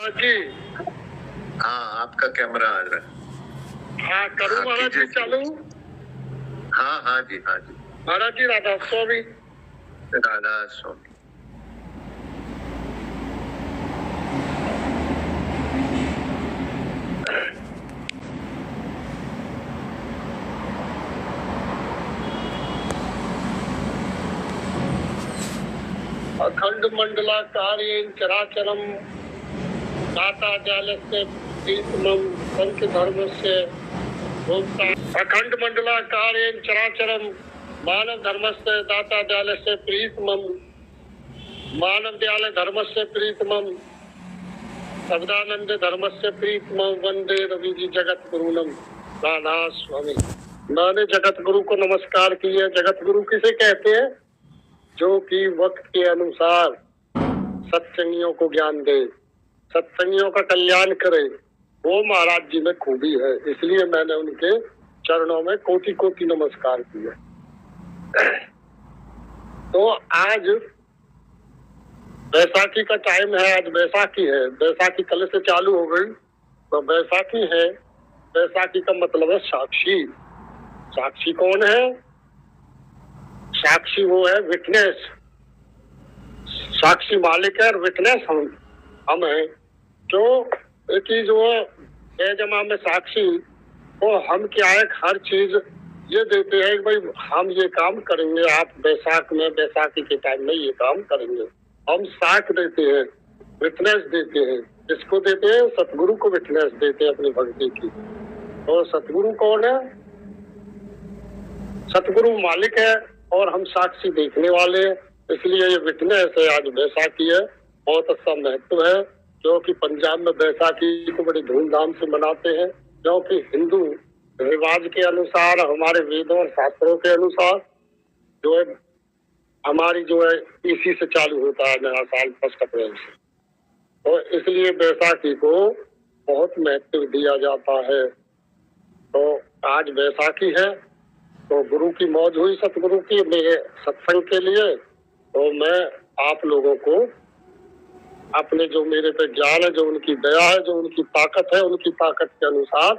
जी हाँ, आपका कैमरा आ रहा है। हाँ, करूँ महाराज जी चालू? हाँ हाँ जी, हाँ जी। महाराज जी राधा स्वामी। राधा स्वामी। अखंड मंडलाकारेण चराचरम दाता जालस्य प्रीतमम संत धर्मस्य भोक्ता। अखंड मंडलाकारेण चराचरम मानव धर्मस्य दाता जालस्य प्रीतमम मानव दयाल धर्मस्य प्रीतमम सदानंद धर्मस्य प्रीतमम वंदे रवि जी जगत गुरुनम राधा स्वामी। मैंने जगत गुरु को नमस्कार किया। जगत गुरु किसे कहते हैं? जो कि वक्त के अनुसार सत्संगियों को ज्ञान दे, सत्संगियों का कल्याण करे, वो महाराज जी में खूबी है। इसलिए मैंने उनके चरणों में कोटि कोटि नमस्कार किया। तो आज बैसाखी का टाइम है। आज बैसाखी है। बैसाखी कल से चालू हो गई तो बैसाखी है। बैसाखी का मतलब है साक्षी। साक्षी कौन है? साक्षी वो है विटनेस। साक्षी मालिक है और विटनेस हम हैं। जो एक चीज वो बेजमा में साक्षी वो हम क्या है, हर चीज ये देते हैं कि भाई हम ये काम करेंगे, आप बैसाख में बैसाखी के टाइम में ये काम करेंगे। हम साख देते हैं, विटनेस देते हैं। किसको देते हैं? सतगुरु को विटनेस देते हैं अपनी भक्ति की। और सतगुरु कौन है? सतगुरु मालिक है और हम साक्षी देखने वाले हैं। इसलिए ये विटनेस है। आज बैसाखी है, बहुत अच्छा महत्व है। क्योंकि पंजाब में बैसाखी को बड़ी धूमधाम से मनाते हैं। क्योंकि हिंदू रिवाज के अनुसार, हमारे वेदों और शास्त्रों के अनुसार जो है हमारी जो है इसी से चालू होता है नया साल 1 अप्रैल से। तो इसलिए बैसाखी को बहुत महत्व दिया जाता है। तो आज बैसाखी है तो गुरु की मौज हुई, सतगुरु की, मेरे सत्संग के लिए। तो मैं आप लोगों को अपने जो मेरे पे ज्ञान है, जो उनकी दया है, जो उनकी ताकत है, उनकी ताकत के अनुसार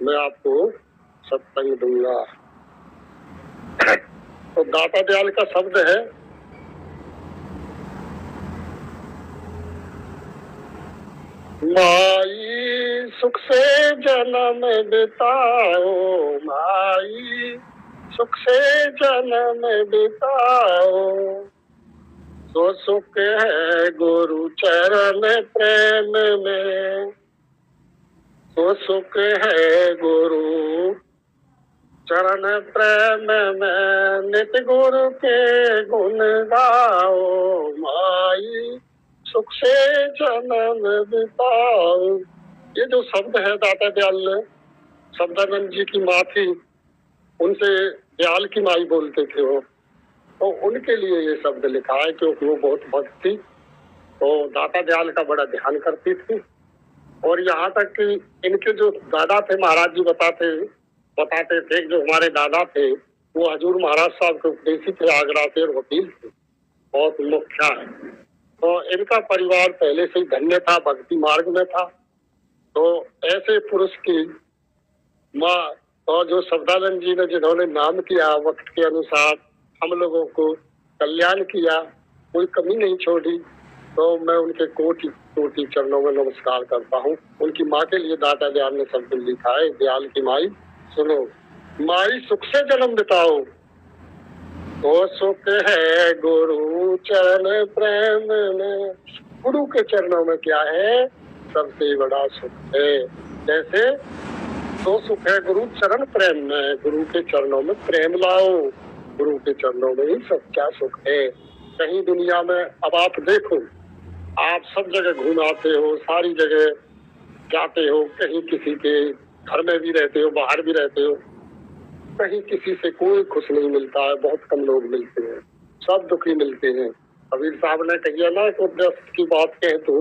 मैं आपको सत्संग दूंगा। तो दाता दयाल का शब्द है माई सुख से जन्म बिताओ, माई सुख से जन्म बिताओ, तो सुख है गुरु चरण प्रेम में, तो सुख है गुरु चरण प्रेम में, नित्य गुरु के गुण गाओ, माई सुख से जन्म बिताओ। ये जो शब्द है दाता दयाल शब्दानंद जी की माँ थी, उनसे दयाल की माई बोलते थे वो, तो उनके लिए ये शब्द लिखा है। क्योंकि वो बहुत भक्त थी, तो दाता दयाल का बड़ा ध्यान करती थी। और यहाँ तक कि इनके जो दादा थे, महाराज जी बताते थे, जो हमारे दादा थे वो हजूर महाराज साहब के उपदेशी थे, आगरा के और वकील थे, बहुत मुख्य है। तो इनका परिवार पहले से ही धन्य था, भक्ति मार्ग में था। तो ऐसे पुरुष की माँ और जो शब्दानंद जी ने जिन्होंने नाम किया, वक्त के अनुसार हम लोगों को कल्याण किया, कोई कमी नहीं छोड़ी, तो मैं उनके कोटि कोटि चरणों में नमस्कार करता हूँ। उनकी माँ के लिए दाता दयाल ने शब्द लिखा है, दयाल की माई सुनो, माई सुख से जन्म बिताओ, तो सुख है गुरु चरण प्रेम में। गुरु के चरणों में क्या है? सबसे बड़ा सुख है। जैसे तो सुख है गुरु चरण प्रेम में, गुरु के चरणों में प्रेम लाओ, गुरु के चरणों में ही सच्चा सुख है। कहीं दुनिया में अब आप देखो, आप सब जगह घूम आते हो, सारी जगह जाते हो, कहीं किसी के घर में भी रहते हो, बाहर भी रहते हो, कहीं किसी से कोई खुश नहीं मिलता है, बहुत कम लोग मिलते हैं, सब दुखी मिलते हैं। कबीर साहब ने कही है ना, तो दस्त की बात कह तू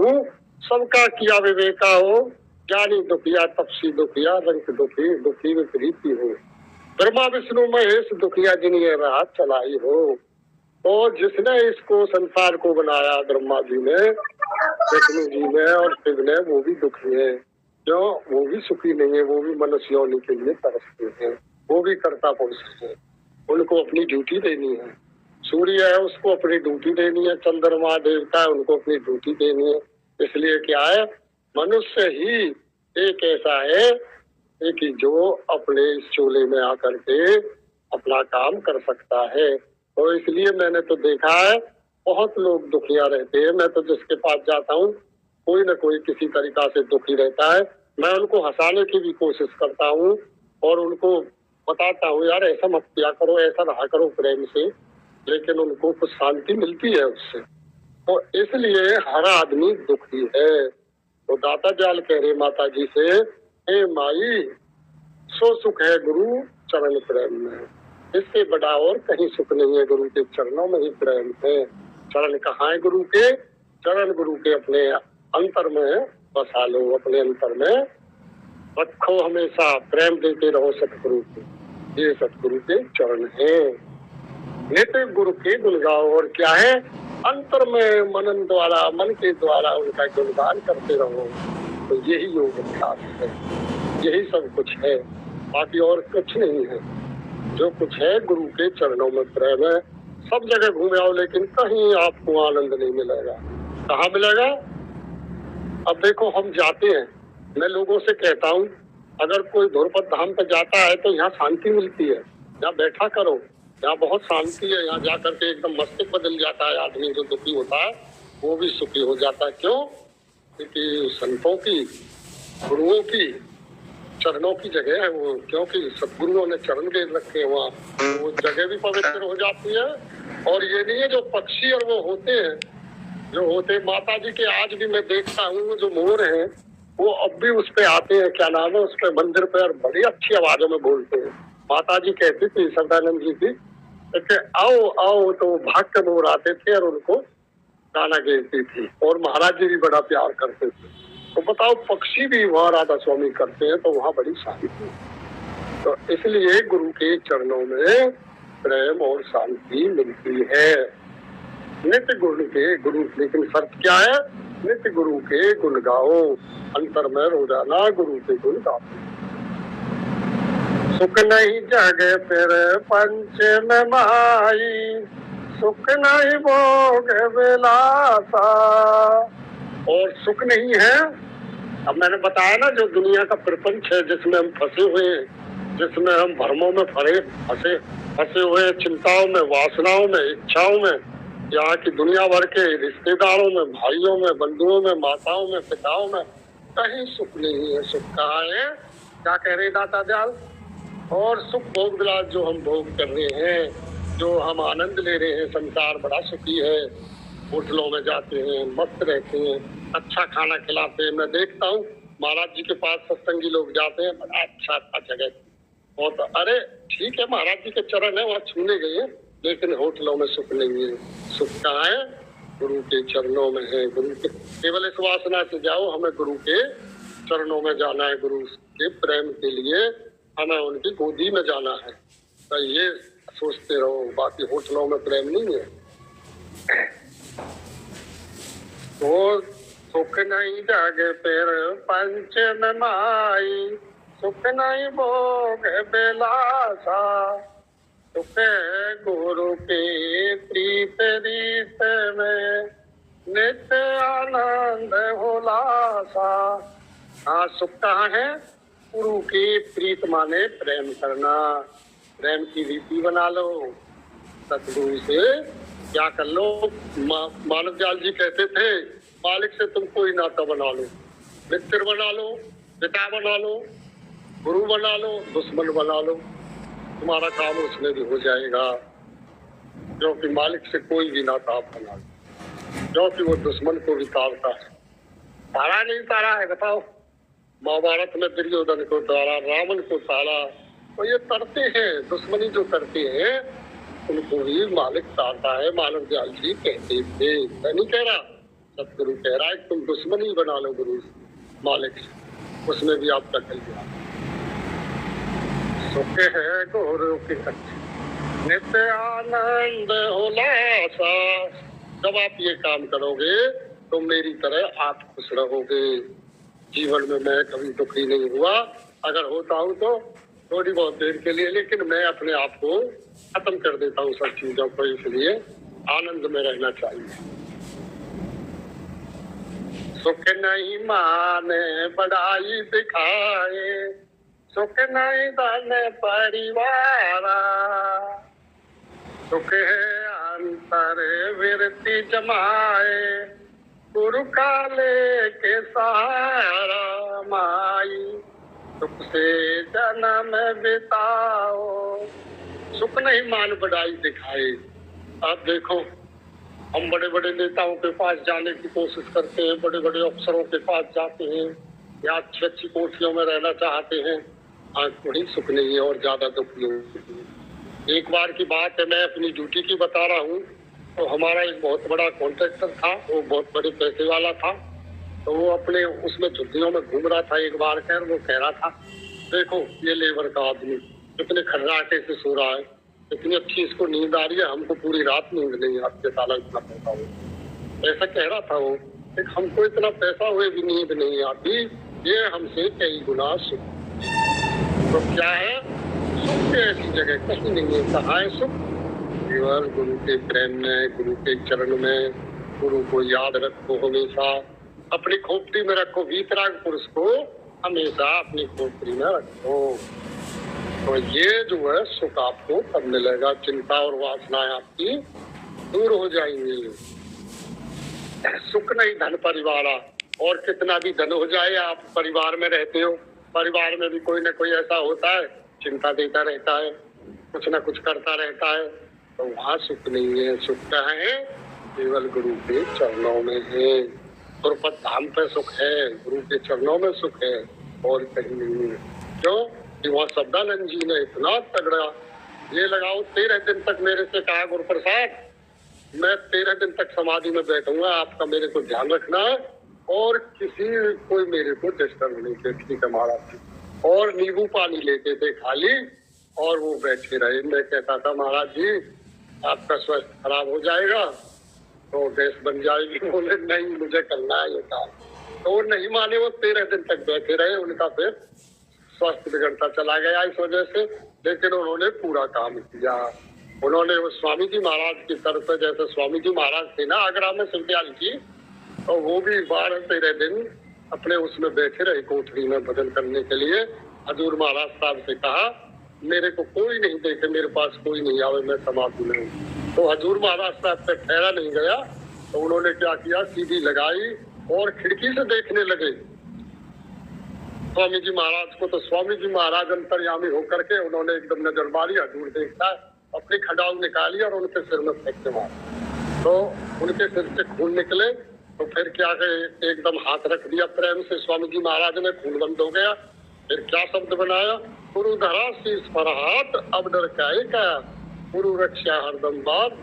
सबका किया विवेका हो, ज्ञानी दुखिया तपसी दुखिया, रंग दुखी दुखी में प्रीति हो, ब्रह्मा विष्णु महेश दुखिया जिन्हें राहत चलाई हो। तो जिसने इसको संसार को बनाया ब्रह्मा जी ने, विष्णु जी में और शिव ने वो भी दुखी है। क्यों? वो भी सुखी नहीं है, वो भी मनुष्य योनि के लिए तरसते हैं, वो भी कर्ता पुरुष है, उनको अपनी ड्यूटी देनी है। सूर्य है, उसको अपनी ड्यूटी देनी है, चंद्रमा देवता है, उनको अपनी ड्यूटी देनी है। इसलिए क्या है, मनुष्य ही एक ऐसा है कि जो अपने इस चोले में आकर के अपना काम कर सकता है। और इसलिए मैंने तो देखा है बहुत लोग दुखिया रहते हैं। मैं तो जिसके पास जाता हूँ कोई न कोई किसी तरीका से दुखी रहता है। मैं उनको हंसाने की भी कोशिश करता हूँ और उनको बताता हूँ यार ऐसा मत किया करो, ऐसा रहा करो प्रेम से, लेकिन उनको कुछ शांति मिलती है उससे। तो इसलिए हर आदमी दुखी है। तो दाता जाल कह रहे माता जी से, हे माई सो सुख है गुरु चरण प्रेम में, इससे बड़ा और कहीं सुख नहीं है, गुरु के चरणों में ही प्रेम है। चरण कहाँ है गुरु के? चरण गुरु के अपने अंतर में बसा लो, अपने अंतर में रखो, हमेशा प्रेम देते रहो सतगुरु को। ये सतगुरु के चरण है। नित्य गुरु के गुण गाओ। और क्या है? अंतर में मनन द्वारा, मन के द्वारा उनका गुणगान करते रहो। तो यही योग अभ्यास है, यही सब कुछ है, बाकी और कुछ नहीं है। जो कुछ है गुरु के चरणों में प्रेम है। सब जगह घूमे आओ लेकिन कहीं आपको आनंद नहीं मिलेगा। कहाँ मिलेगा? अब देखो हम जाते हैं, मैं लोगों से कहता हूँ अगर कोई ध्रुपद धाम पे जाता है तो यहाँ शांति मिलती है, यहाँ बैठा करो, यहाँ बहुत शांति है। यहाँ जाकर के एकदम मस्तिष्क बदल जाता है। आदमी जो दुखी होता है वो भी सुखी हो जाता है। क्यों? क्योंकि संतों की, गुरुओं की चरणों की जगह है वो, क्योंकि सदगुरुओं ने चरण दे रखे हैं वहाँ, वो जगह भी पवित्र हो जाती है। और ये नहीं है जो पक्षी और वो होते हैं, जो होते माता जी के आज भी मैं देखता हूँ जो मोर हैं वो अब भी उस पे आते हैं, क्या नाम है उस पे, मंदिर पे, और बड़ी अच्छी आवाजों में बोलते हैं। माता जी कहती थी सदानंद जी की कि आओ आओ, तो भाग के मोर आते थे और उनको गाना गाती थी। और महाराज जी भी बड़ा प्यार करते थे। तो बताओ पक्षी भी वहाँ राधा स्वामी करते हैं तो वहाँ बड़ी शांति। तो इसलिए गुरु के चरणों में प्रेम और शांति मिलती है। नित्य गुरु के गुरु, लेकिन शर्त क्या है? नित्य गुरु के गुण गाओ, अंतर में रोजाना गुरु के गुण गाओ। सुख नहीं जागे फिर पंच में माई, सुख नहीं भोग विलासा। और सुख नहीं है, अब मैंने बताया ना जो दुनिया का प्रपंच है जिसमें हम फंसे हुए हैं, जिसमें हम भ्रमों में फंसे हुए, चिंताओं में, वासनाओं में, इच्छाओं में, यहाँ की दुनिया भर के रिश्तेदारों में, भाइयों में, बंधुओं में, माताओं में, पिताओं में, कहीं सुख नहीं है। सुख कहाँ है? क्या कह रहे दाता दयाल? और सुख भोग विलास जो हम भोग कर रहे हैं, जो हम आनंद ले रहे हैं, संसार बड़ा सुखी है। होटलों में जाते हैं, मस्त रहते हैं, अच्छा खाना खिलाते हैं। मैं देखता हूँ महाराज जी के पास सत्संगी लोग जाते हैं, बड़ा अच्छा जगह, बहुत, अरे ठीक है महाराज जी के चरण है वहाँ छूने गए, लेकिन होटलों में सुख नहीं है। सुख कहाँ है? गुरु के चरणों में है। गुरु के, केवल इस वासना से जाओ हमें गुरु के चरणों में जाना है, गुरु के प्रेम के लिए हमें उनकी गोदी में जाना है। तो ये सोचते रहो, बाकी होटलों में प्रेम नहीं है। तो सुख नहीं जागे फिर पंच में माई, सुख नहीं भोग बेलासा। सुख गुरु के प्रीत रीत में नित्य आनंद होलासा। हाँ, सुख कहाँ है? गुरु की प्रीत माने प्रेम करना, प्रेम की रीति बना लो सतगुरु से। क्या कर लो? मानव जाल जी कहते थे मालिक से तुम कोई नाता बना लो, मित्र बना लो, पिता बना लो, गुरु बना लो, दुश्मन बना लो, तुम्हारा काम उसमें भी हो जाएगा। क्योंकि मालिक से कोई भी नाता आप बना लो, क्योंकि वो दुश्मन को भी तारता है। तारा नहीं तारा है? बताओ, महाभारत में दुर्योधन को तारा, रावण को तारा, तो ये तरते हैं, दुश्मनी जो करते हैं उनको भी मालिक तारता है। मानव जाल जी कहते थे, मैं नहीं कह रहा, सतगुरु कह रहा है तुम दुश्मनी बना लो गुरु मालिक से, उसमें भी आपका कल्याण। सुख है गुरु की नित्य आनंद होलासा। जब आप ये काम करोगे तो मेरी तरह आप खुश रहोगे। जीवन में मैं कभी दुखी नहीं हुआ, अगर होता हूँ तो थोड़ी बहुत देर के लिए, लेकिन मैं अपने आप को खत्म कर देता हूँ सब चीजों को, इसलिए आनंद में रहना चाहिए। सुख नहीं माने बड़ाई दिखाए, सुख नहीं धन परिवार, सुख है अंतर विरति जमाए, गुरु काले के सहारा माई, सुख से जन्म बिताओ। सुख नहीं मान बढ़ाई दिखाए। आप देखो, हम बड़े बड़े नेताओं के पास जाने की कोशिश करते हैं, बड़े बड़े अफसरों के पास जाते हैं, या अच्छी अच्छी कोठियों में रहना चाहते हैं, आज थोड़ी सुख नहीं है और ज्यादा दुख नहीं। एक बार की बात है, मैं अपनी ड्यूटी की बता रहा हूँ। तो हमारा एक बहुत बड़ा कॉन्ट्रैक्टर था, वो बहुत बड़े पैसे वाला था। तो वो अपने उसमें झुग्गियों में घूम रहा था। एक बार कर वो कह रहा था, देखो ये लेबर का आदमी कितने खर्राटे से सो रहा है, इतनी अच्छी इसको नींद आ रही है, हमको पूरी रात नींद नहीं आती, साला इतना पैसा हो। ऐसा कह रहा था वो। हमको इतना पैसा हुए भी नींद नहीं आती, ये हमसे कई गुना सुख। तो क्या है सुख? ऐसी जगह कहीं नहीं है। कहाँ है सुख? केवल गुरु के प्रेम में, गुरु के चरण में। गुरु को याद रखो हमेशा, अपनी खोपड़ी में रखो। वीतराग पुरुष को हमेशा अपनी खोपड़ी में रखो, तो ये जो है सुख आपको तब मिलेगा। चिंता और वासनाएं आपकी दूर हो जाएंगी। सुख नहीं धन परिवार, और कितना भी धन हो जाए, आप परिवार में रहते हो, परिवार में भी कोई न कोई ऐसा होता है चिंता देता रहता है, कुछ न कुछ करता रहता है, तो वहाँ सुख नहीं है। सुख कहाँ है? केवल गुरु के चरणों में है। गुरुपद धाम पे सुख है, गुरु के चरणों में सुख है, और कहीं नहीं है। क्यों? कि वहाँ शब्दानंद जी ने इतना तगड़ा ये लगाओ, 13 दिन तक मेरे से कहा, गुरु प्रसाद मैं 13 दिन तक समाधि में बैठूंगा, आपका मेरे को ध्यान रखना है, और किसी कोई मेरे को डिस्टर्ब नहीं थे। ठीक है महाराज। और नींबू पानी लेते थे खाली, और वो बैठे रहे। मैं कहता था महाराज जी आपका स्वास्थ्य खराब हो जाएगा, तो गैस बन जाएगी। बोले नहीं मुझे करना है ये काम। तो वो नहीं माने, वो 13 दिन तक बैठे रहे। उनका फिर स्वास्थ्य बिगड़ता चला गया इस वजह से, लेकिन उन्होंने पूरा काम किया। उन्होंने स्वामी जी महाराज की तरफ से, जैसे स्वामी जी महाराज थे ना आगरा में शिवदयाल की, तो वो भी 12-13 दिन अपने उसमें बैठे रहे कोठरी में भजन करने के लिए। हजूर महाराज साहब से कहा मेरे को कोई नहीं देखे, मेरे पास कोई नहीं आवे, मैं समाधि में हूँ। तो हजूर महाराज साहब से ठहरा नहीं गया, तो उन्होंने क्या किया, सीढ़ी लगाई और खिड़की से देखने लगे स्वामी जी महाराज को। तो स्वामी जी महाराज अंतर्यामी होकर के उन्होंने एकदम नजर मारी, हजूर देखता, अपनी खड़ाऊ निकाली और उनके सिर में फेंक के मारा। तो उनके सिर से खून निकले। तो फिर क्या कहे, एकदम हाथ रख दिया प्रेम से स्वामी जी महाराज ने, खून बंद हो गया। फिर क्या शब्द बनाया, गुरु धरा शीश पर हाथ, अब डर क्या, गुरु रक्षा हरदम बात,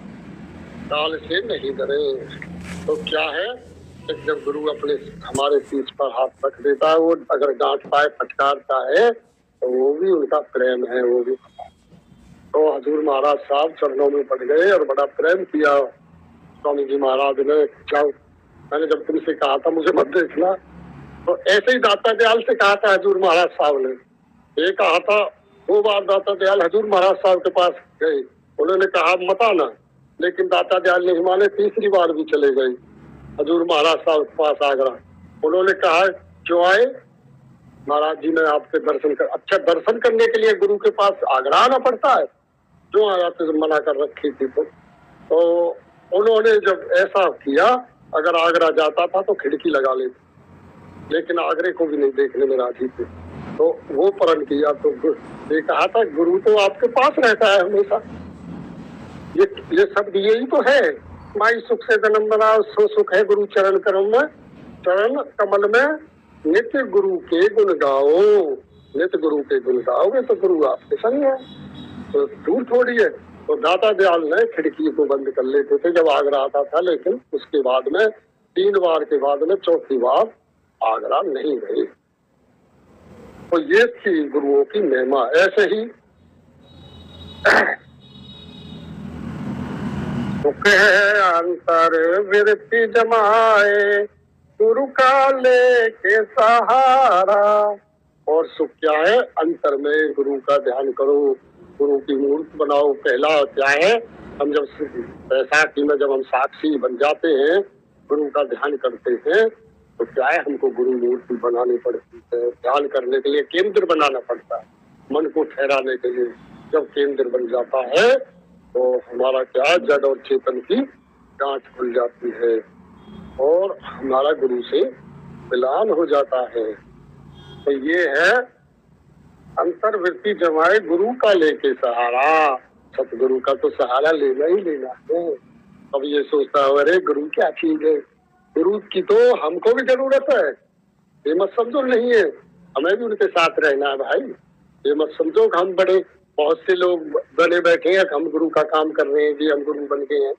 काल से नहीं डरे। तो क्या है, जब गुरु अपने हमारे शीश पर हाथ रख देता है, वो अगर डांटता है फटकारता है, तो वो भी उनका प्रेम है, वो भी। तो हजूर महाराज साहब चरणों में पड़ गए और बड़ा प्रेम किया स्वामी जी महाराज ने। क्या मैंने जब तुमसे कहा था मुझे मत देखना, तो ऐसे ही दाता दयाल से कहा था हजूर महाराज साहब ने। ये कहा था 2 बार दाता दयाल हजूर महाराज साहब के पास गए, उन्होंने कहा मत आना, लेकिन दाता दयाल नहीं माने। 3री बार भी चले गए हजूर महाराज साहब के पास आगरा। उन्होंने कहा क्यों आए महाराज जी, मैं आपसे दर्शन कर। अच्छा, दर्शन करने के लिए गुरु के पास आगरा आना पड़ता है? क्यों आया? तो मना कर रखी थी। तो उन्होंने जब ऐसा किया, अगर आगरा जाता था तो खिड़की लगा लेते, लेकिन आगरे को भी नहीं देखने में राजी थे। तो वो प्रण किया। तो ये कहा था गुरु तो आपके पास रहता है हमेशा। ये सब यही तो है, माई सुख से जन्म बनाओ, सो सुख है गुरु चरण करम में, चरण कमल में नित्य गुरु के गुण गाओ। नित्य गुरु के गुण गाओगे तो गुरु आपके संग है, तो दूर थोड़ी है। तो दाता दयाल ने खिड़की को बंद कर लेते थे जब आगरा आता था, लेकिन उसके बाद में 3 बार के बाद में 4थी बार आगरा नहीं गए। तो ये थी गुरुओं की महिमा। ऐसे ही सुख है अंतर वृत्ति जमाए गुरु का लेके सहारा। और सुख क्या है? अंतर में गुरु का ध्यान करो, गुरु की मूर्ति बनाओ। पहला क्या है? हम जब बैसाखी में जब हम साक्षी बन जाते हैं, गुरु का ध्यान करते हैं, तो क्या है? हमको गुरु मूर्ति बनानी पड़ती है। ध्यान करने के लिए केंद्र बनाना पड़ता है, मन को ठहराने के लिए। जब केंद्र बन जाता है तो हमारा क्या, जड़ और चेतन की गांठ खुल जाती है और हमारा गुरु से मिलान हो जाता है। तो ये है अंतर्वृत्ति जमाए गुरु का लेके सहारा। सतगुरु का तो सहारा लेना ही लेना है। अब ये सोचता है अरे गुरु क्या चीज है, गुरु की तो हमको भी जरूरत है, ये मत समझो नहीं है, हमें भी उनके साथ रहना है भाई। ये मत समझो कि हम बड़े, बहुत से लोग बने बैठे हैं, हम गुरु का काम कर रहे हैं जी, हम गुरु बन गए हैं,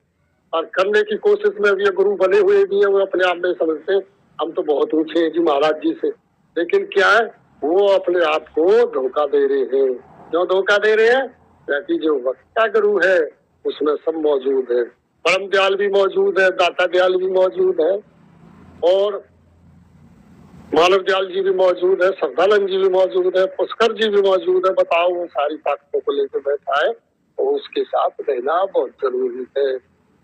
और करने की कोशिश में भी गुरु बने हुए भी हैं, वो अपने आप में समझते हैं हम तो बहुत ऊंचे हैं जी महाराज जी से। लेकिन क्या है, वो अपने आप को धोखा दे रहे हैं। क्यों धोखा दे रहे हैं? क्योंकि जो वक्त का गुरु है उसमें सब मौजूद है। परम दयाल भी मौजूद है, दाता दयाल भी मौजूद है, और मानव दयाल जी भी मौजूद है, श्रद्धानंद जी भी मौजूद है, पुष्कर जी भी मौजूद है। बताओ, वो सारी ताकतों को लेकर बैठा है, तो उसके साथ रहना बहुत जरूरी है,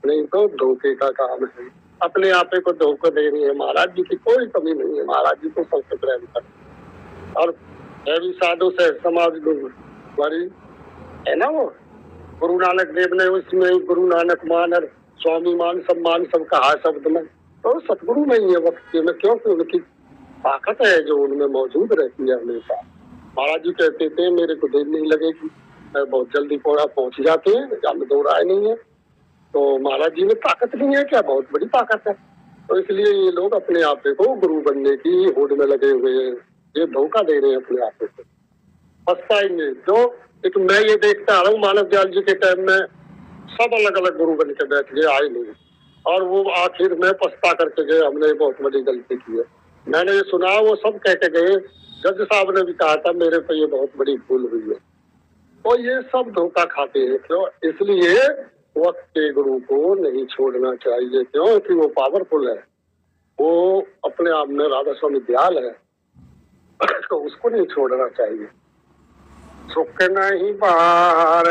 नहीं तो धोखे का काम है। अपने आपे को धोखा दे रही है। महाराज जी की कोई कमी नहीं है, महाराज जी तो सबसे प्रेम कर, और है भी साधु से समाज बड़ी है ना। वो गुरु नानक देव ने उसमें गुरु नानक मान और स्वामी मान सम्मान सब कहा शब्द में, तो सतगुरु नहीं है वक्त में, क्योंकि उनकी ताकत है जो उनमें मौजूद रहती है हमेशा। महाराज जी कहते थे मेरे को देर नहीं लगेगी, बहुत जल्दी पहुंच जाते हैं, में दो राय नहीं है। तो महाराज जी में ताकत नहीं है क्या? बहुत बड़ी ताकत है। तो इसलिए ये लोग अपने आप को गुरु बनने की होड़ में लगे हुए हैं, ये धोखा दे रहे हैं अपने आप को, पछताएंगे। तो एक मैं ये देखता आ रहा हूँ, मानव दयाल जी के टाइम में सब अलग अलग गुरु बन के बैठ गए, आए नहीं, और वो आखिर में पछता करके गए हमने बहुत बड़ी गलती की है। मैंने ये सुना, वो सब कह के गए, जज साहब ने भी कहा था मेरे पे ये बहुत बड़ी भूल हुई है। तो ये सब धोखा खाते हैं। क्यों? इसलिए वक्त के गुरु को नहीं छोड़ना चाहिए, क्योंकि वो पावरफुल है, वो अपने आप में राधा स्वामी दयाल है, तो उसको नहीं छोड़ना चाहिए। सुख नहीं बाहर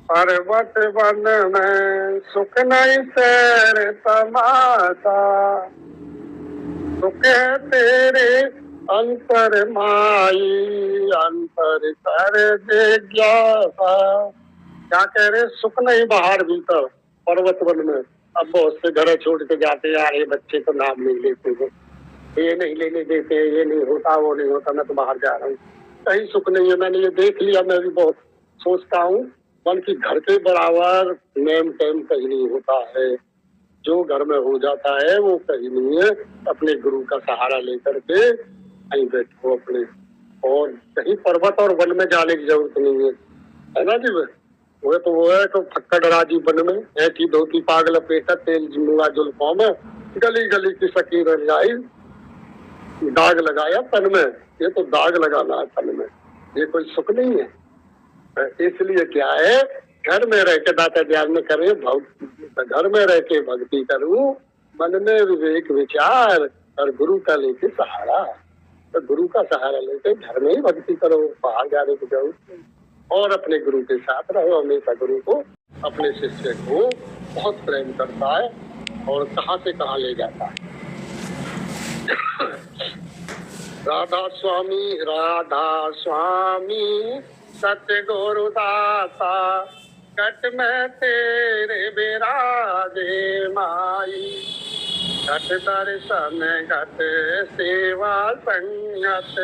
पर्वत वन में, सुख नहीं सैर तमाशा, सुख है तेरे अंतर माई, अंतर कर जिज्ञासा। क्या कह रहे? सुख नहीं बाहर भीतर पर्वत वन में। अब बहुत से घर छोड़ के जाते हैं, ये बच्चे तो नाम नहीं लेते हैं, ये नहीं लेने देते, ये नहीं होता, वो नहीं होता, मैं तो बाहर जा रहा हूँ, कहीं सुख नहीं है। मैंने ये देख लिया, मैं भी बहुत सोचता हूँ, बल्कि घर के बराबर नेम टेम कहीं नहीं होता है। जो घर में हो जाता है वो कहीं नहीं है। अपने गुरु का सहारा लेकर के कहीं बैठो अपने, और कहीं पर्वत और वन में जाने की जरूरत नहीं है ना जी। वो तो वो है तो फक्कड़ राजी बन में, ऐसी धोती पागल पेटा तेल जुआ जुल्फों में, गली गली की सकीर रजाई, दाग लगाया तन में। ये तो दाग लगाना है तन में, ये कोई सुख नहीं है। इसलिए क्या है, घर में रह के दाता ध्यान में करे, घर में रह के भक्ति करूं, मन में विवेक विचार और गुरु का लेके सहारा। तो गुरु का सहारा लेके घर में ही भक्ति करो, बाहर जाने की जरूरत नहीं, और अपने गुरु के साथ रहो हमेशा। गुरु को, अपने शिष्य को बहुत प्रेम करता है और कहाँ से कहाँ ले जाता है। राधा स्वामी सत्य गुरुदाता, कट में तेरे विराजे माई, घट दर्शन घट सेवा संगत,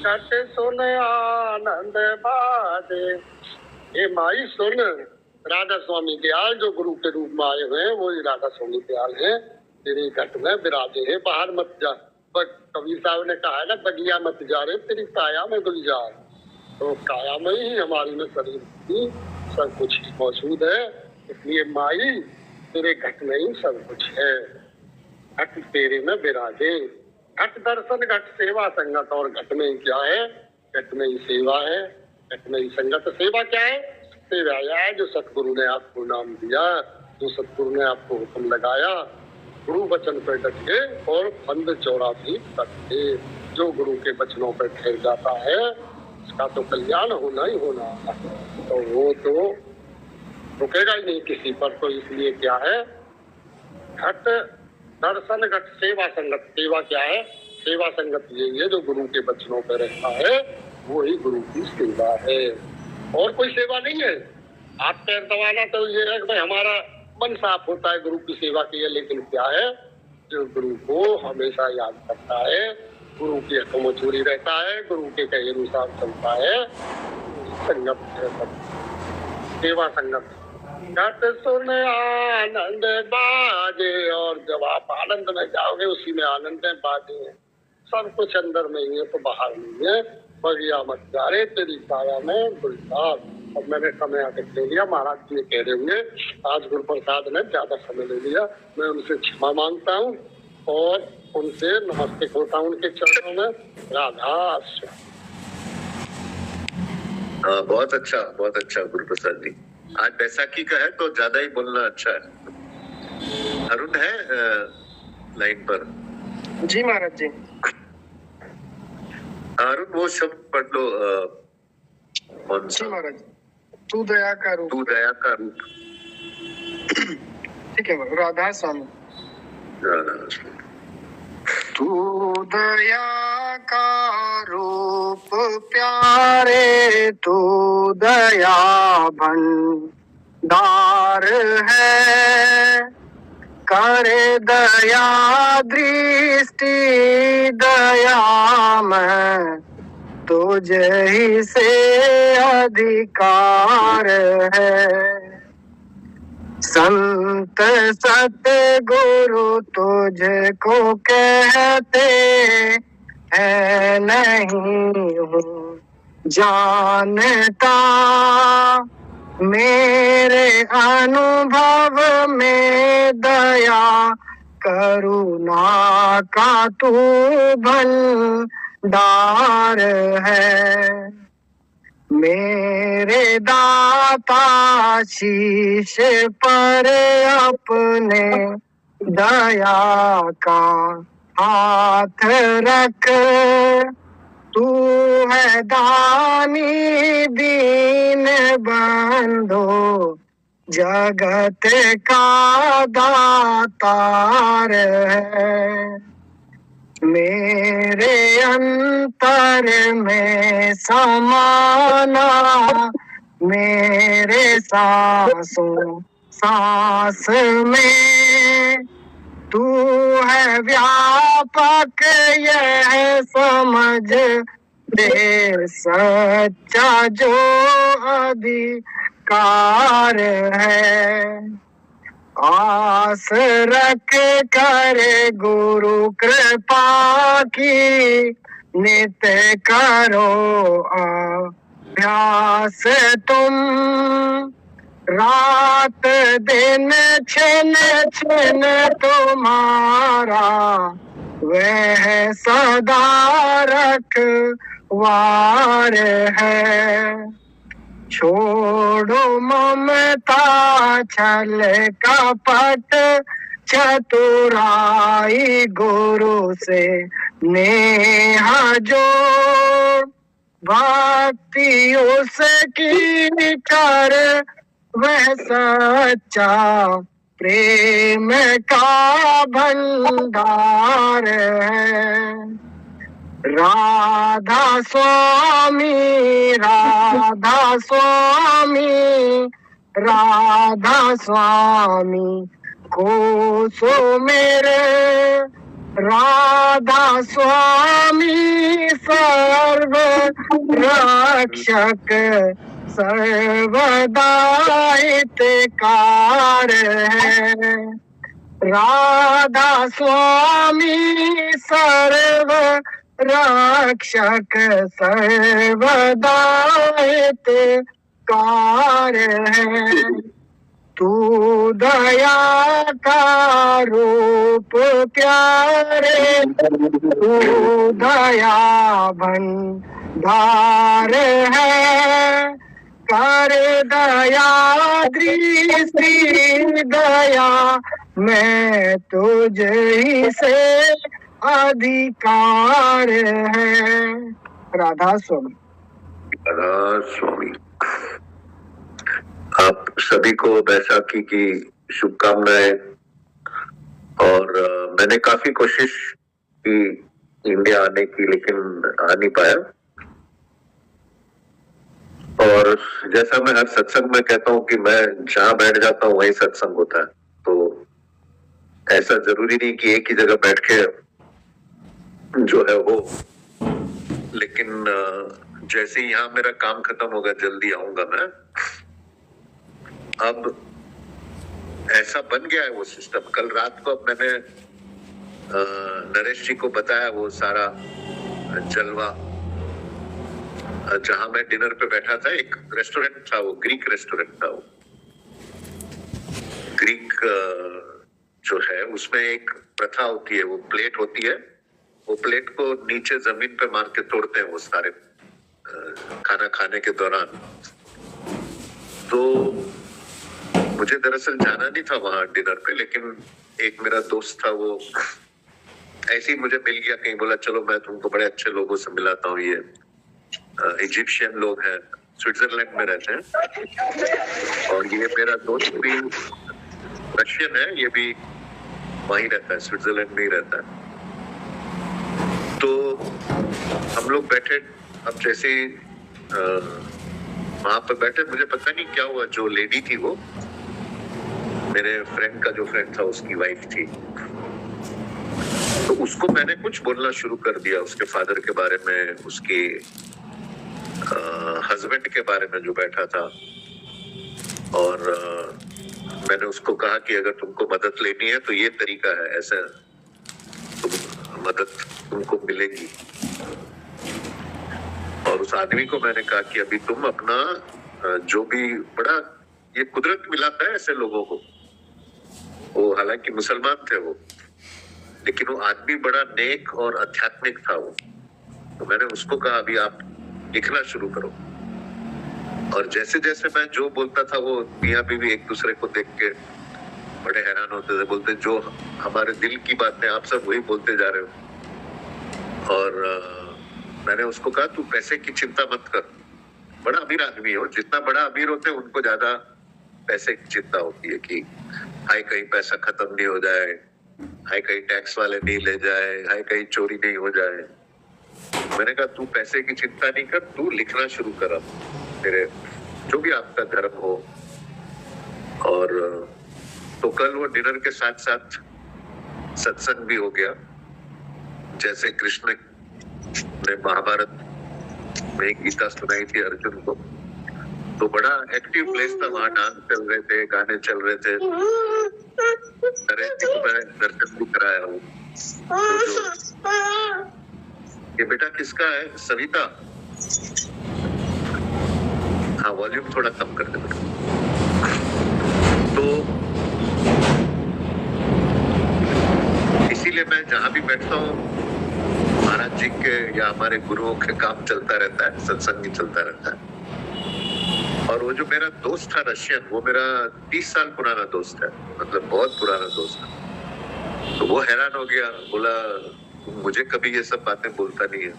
घट सुन आनंद बाजे। ये माई सुन, राधा स्वामी दयाल जो गुरु के रूप में आए हुए हैं वो राधा स्वामी दयाल है, तेरे घट में विराजे है, बाहर मत जा। कबीर साहब ने कहा है ना, बगिया मत जा रे तेरी काया में गुलजार। तो काया में ही हमारी में शरीर की सब कुछ मौजूद है। इसलिए माई तेरे घट में ही सब कुछ है, घट तेरे में विराजे। घट दर्शन घट सेवा संगत, और घट में ही क्या है, घट में ही सेवा है, घट में ही संगत। सेवा क्या है? करते आया, जो सतगुरु ने आपको नाम दिया, जो सतगुरु ने आपको हुक्म लगाया, गुरु वचन पर डट के और फंद चौड़ा भी करके, जो गुरु के वचनों पर ठहर जाता है उसका तो कल्याण होना ही होना है, तो वो तो रुकेगा ही नहीं किसी पर। तो इसलिए क्या है, घट दर्शन घट सेवा संगत। सेवा क्या है, सेवा संगत यही है जो गुरु के वचनों पर रहता है, वो ही गुरु की सेवा है, और कोई सेवा नहीं है। आप पैर दबाना तो ये है कि भाई हमारा मन साफ होता है गुरु की सेवा की है, लेकिन क्या है, जो गुरु को हमेशा याद करता है, गुरु की हुक्म चोरी रहता है, गुरु के कहे अनुसार चलता है, संगत है सब, सेवा संगत। घट सुन आनंद बाजे, और जब आप आनंद में जाओगे उसी में आनंद में बाजे, सब कुछ अंदर में ही है तो बाहर नहीं है। बगिया मत जा रे तेरी काया में गुलजार। अब मैंने समय आगे ले लिया, महाराज जी ये कह रहे होंगे आज गुरु प्रसाद ने ज्यादा समय ले लिया, मैं उनसे क्षमा मांगता हूँ और उनसे नमस्ते होता हूँ उनके चरणों में। राधा श्याम। बहुत अच्छा गुरु प्रसाद जी। आज बैसाखी का है तो ज्यादा ही बोलना अच्छा है। अरुण है लाइन पर? जी महाराज जी। अरुण वो शब्द पढ़ लो, कौन सा? जी महाराज, तू दया का रूप। तू दया का रूप। ठीक है, राधा स्वामी। तू दया का रूप प्यारे, तू दया भंडार है, करे दया दृष्टि दया में तुझे ही से अधिकार है। संत सतगुरु तुझको कहते हैं नहीं हूँ जानता, मेरे अनुभव में दया करुणा का तू भंडार है। मेरे दाता शीश पर अपने दया का हाथ रख, तू है दानी दीन बंधो जगत का दातार है। मेरे अंतर में समाना, मेरे सांसों सांस में तू है व्यापक, यह समझ दे सच्चा जो अधिकार है। आस रख कर गुरु कृपा की नित्य करो अभ्यास तुम, रात दिन छिन छिन तुम्हारा वह सदा रखवार है। छोड़ो ममता छल कपट चतुराई, गुरु से नेह जोड़, भक्ति उसकी कर वह सच्चा प्रेम का भंडार है। राधा स्वामी राधा स्वामी राधा स्वामी कोसो मेरे, राधा स्वामी सर्व रक्षक सर्वदा हितकार है। राधा स्वामी सर्व रक्षक सर्वदा हितकार है। तू दया का रूप प्यारे, तू दया भंडार है, कर दया दृष्टि दया, मैं तुझ ही से अधिकार है। राधा स्वामी। राधा स्वामी। आप सभी को बैसाखी की शुभकामनाएं। और मैंने काफी कोशिश की इंडिया आने की, लेकिन आ नहीं पाया। और जैसा मैं हर सत्संग में कहता हूँ कि मैं जहां बैठ जाता हूँ वही सत्संग होता है, तो ऐसा जरूरी नहीं कि एक ही जगह बैठ के जो है वो, लेकिन जैसे ही यहाँ मेरा काम खत्म होगा जल्दी आऊंगा मैं। अब ऐसा बन गया है वो सिस्टम। कल रात को अब मैंने नरेश जी को बताया वो सारा जलवा, जहां मैं डिनर पे बैठा था। एक रेस्टोरेंट था, वो ग्रीक रेस्टोरेंट था। वो ग्रीक जो है उसमें एक प्रथा होती है, वो प्लेट होती है, वो प्लेट को नीचे जमीन पे मार के तोड़ते हैं वो सारे खाना खाने के दौरान। तो मुझे दरअसल जाना नहीं था वहां डिनर पे, लेकिन एक मेरा दोस्त था, वो ऐसे ही मुझे मिल गया कहीं, बोला चलो मैं तुमको बड़े अच्छे लोगों से मिलाता हूँ। ये इजिप्शियन लोग हैं, स्विट्जरलैंड में रहते हैं। और ये मेरा दोस्त भी रशियन है, ये भी वहीं रहता है, स्विट्जरलैंड में ही रहता है। तो हम लोग बैठे, अब जैसे वहां पर बैठे, मुझे पता नहीं क्या हुआ, जो लेडी थी वो मेरे फ्रेंड का जो फ्रेंड था उसकी वाइफ थी। तो उसको मैंने कुछ बोलना शुरू कर दिया उसके फादर के बारे में, उसके हस्बैंड के बारे में जो बैठा था। और मैंने उसको कहा कि अगर तुमको मदद लेनी है तो ये तरीका है, ऐसा मदद तुमको मिलेगी। और उस आदमी को मैंने कहा कि अभी तुम अपना जो भी, बड़ा ये कुदरत मिलाता है ऐसे लोगों को। वो हालांकि मुसलमान थे वो, लेकिन वो आदमी बड़ा नेक और आध्यात्मिक था वो। तो मैंने उसको कहा अभी आप लिखना शुरू करो। और जैसे जैसे मैं जो बोलता था वो मियां बीवी एक दूसरे को देख के बड़े हैरान होते थे, बोलते जो हमारे दिल की बातें आप सब वही बोलते जा रहे हो। और मैंने उसको कहा तू पैसे की चिंता मत कर, बड़ा अमीर आदमी हो, जितना बड़ा अमीर होते हैं उनको ज्यादा पैसे की चिंता होती है कि हाय कहीं पैसा खत्म नहीं हो जाए, हाय कहीं टैक्स वाले नहीं ले जाए, हाय कहीं चोरी नहीं हो जाए। मैंने कहा तू पैसे की चिंता नहीं कर, तू लिखना शुरू कर अब, तेरे जो भी आपका धर्म हो। और तो कल वो डिनर के साथ साथ सत्संग भी हो गया। जैसे कृष्ण ने महाभारत में एक गीता सुनाई थी अर्जुन को, तो बड़ा एक्टिव प्लेस था वहां, डांस चल रहे थे, गाने चल रहे थे। नरेश जी को मैंने दर्शन भी कराया हूँ। ये बेटा किसका है? सविता। हाँ वॉल्यूम थोड़ा कम कर दे बेटा। तो इसीलिए मैं जहां भी बैठता हूँ महाराज जी के या हमारे गुरुओं के काम चलता रहता है, सत्संग भी चलता रहता है। और वो जो मेरा दोस्त था रशियन, वो मेरा 30 साल पुराना दोस्त है, मतलब बहुत पुराना दोस्त है। तो वो हैरान हो गया, बोला मुझे कभी ये सब बातें बोलता नहीं है,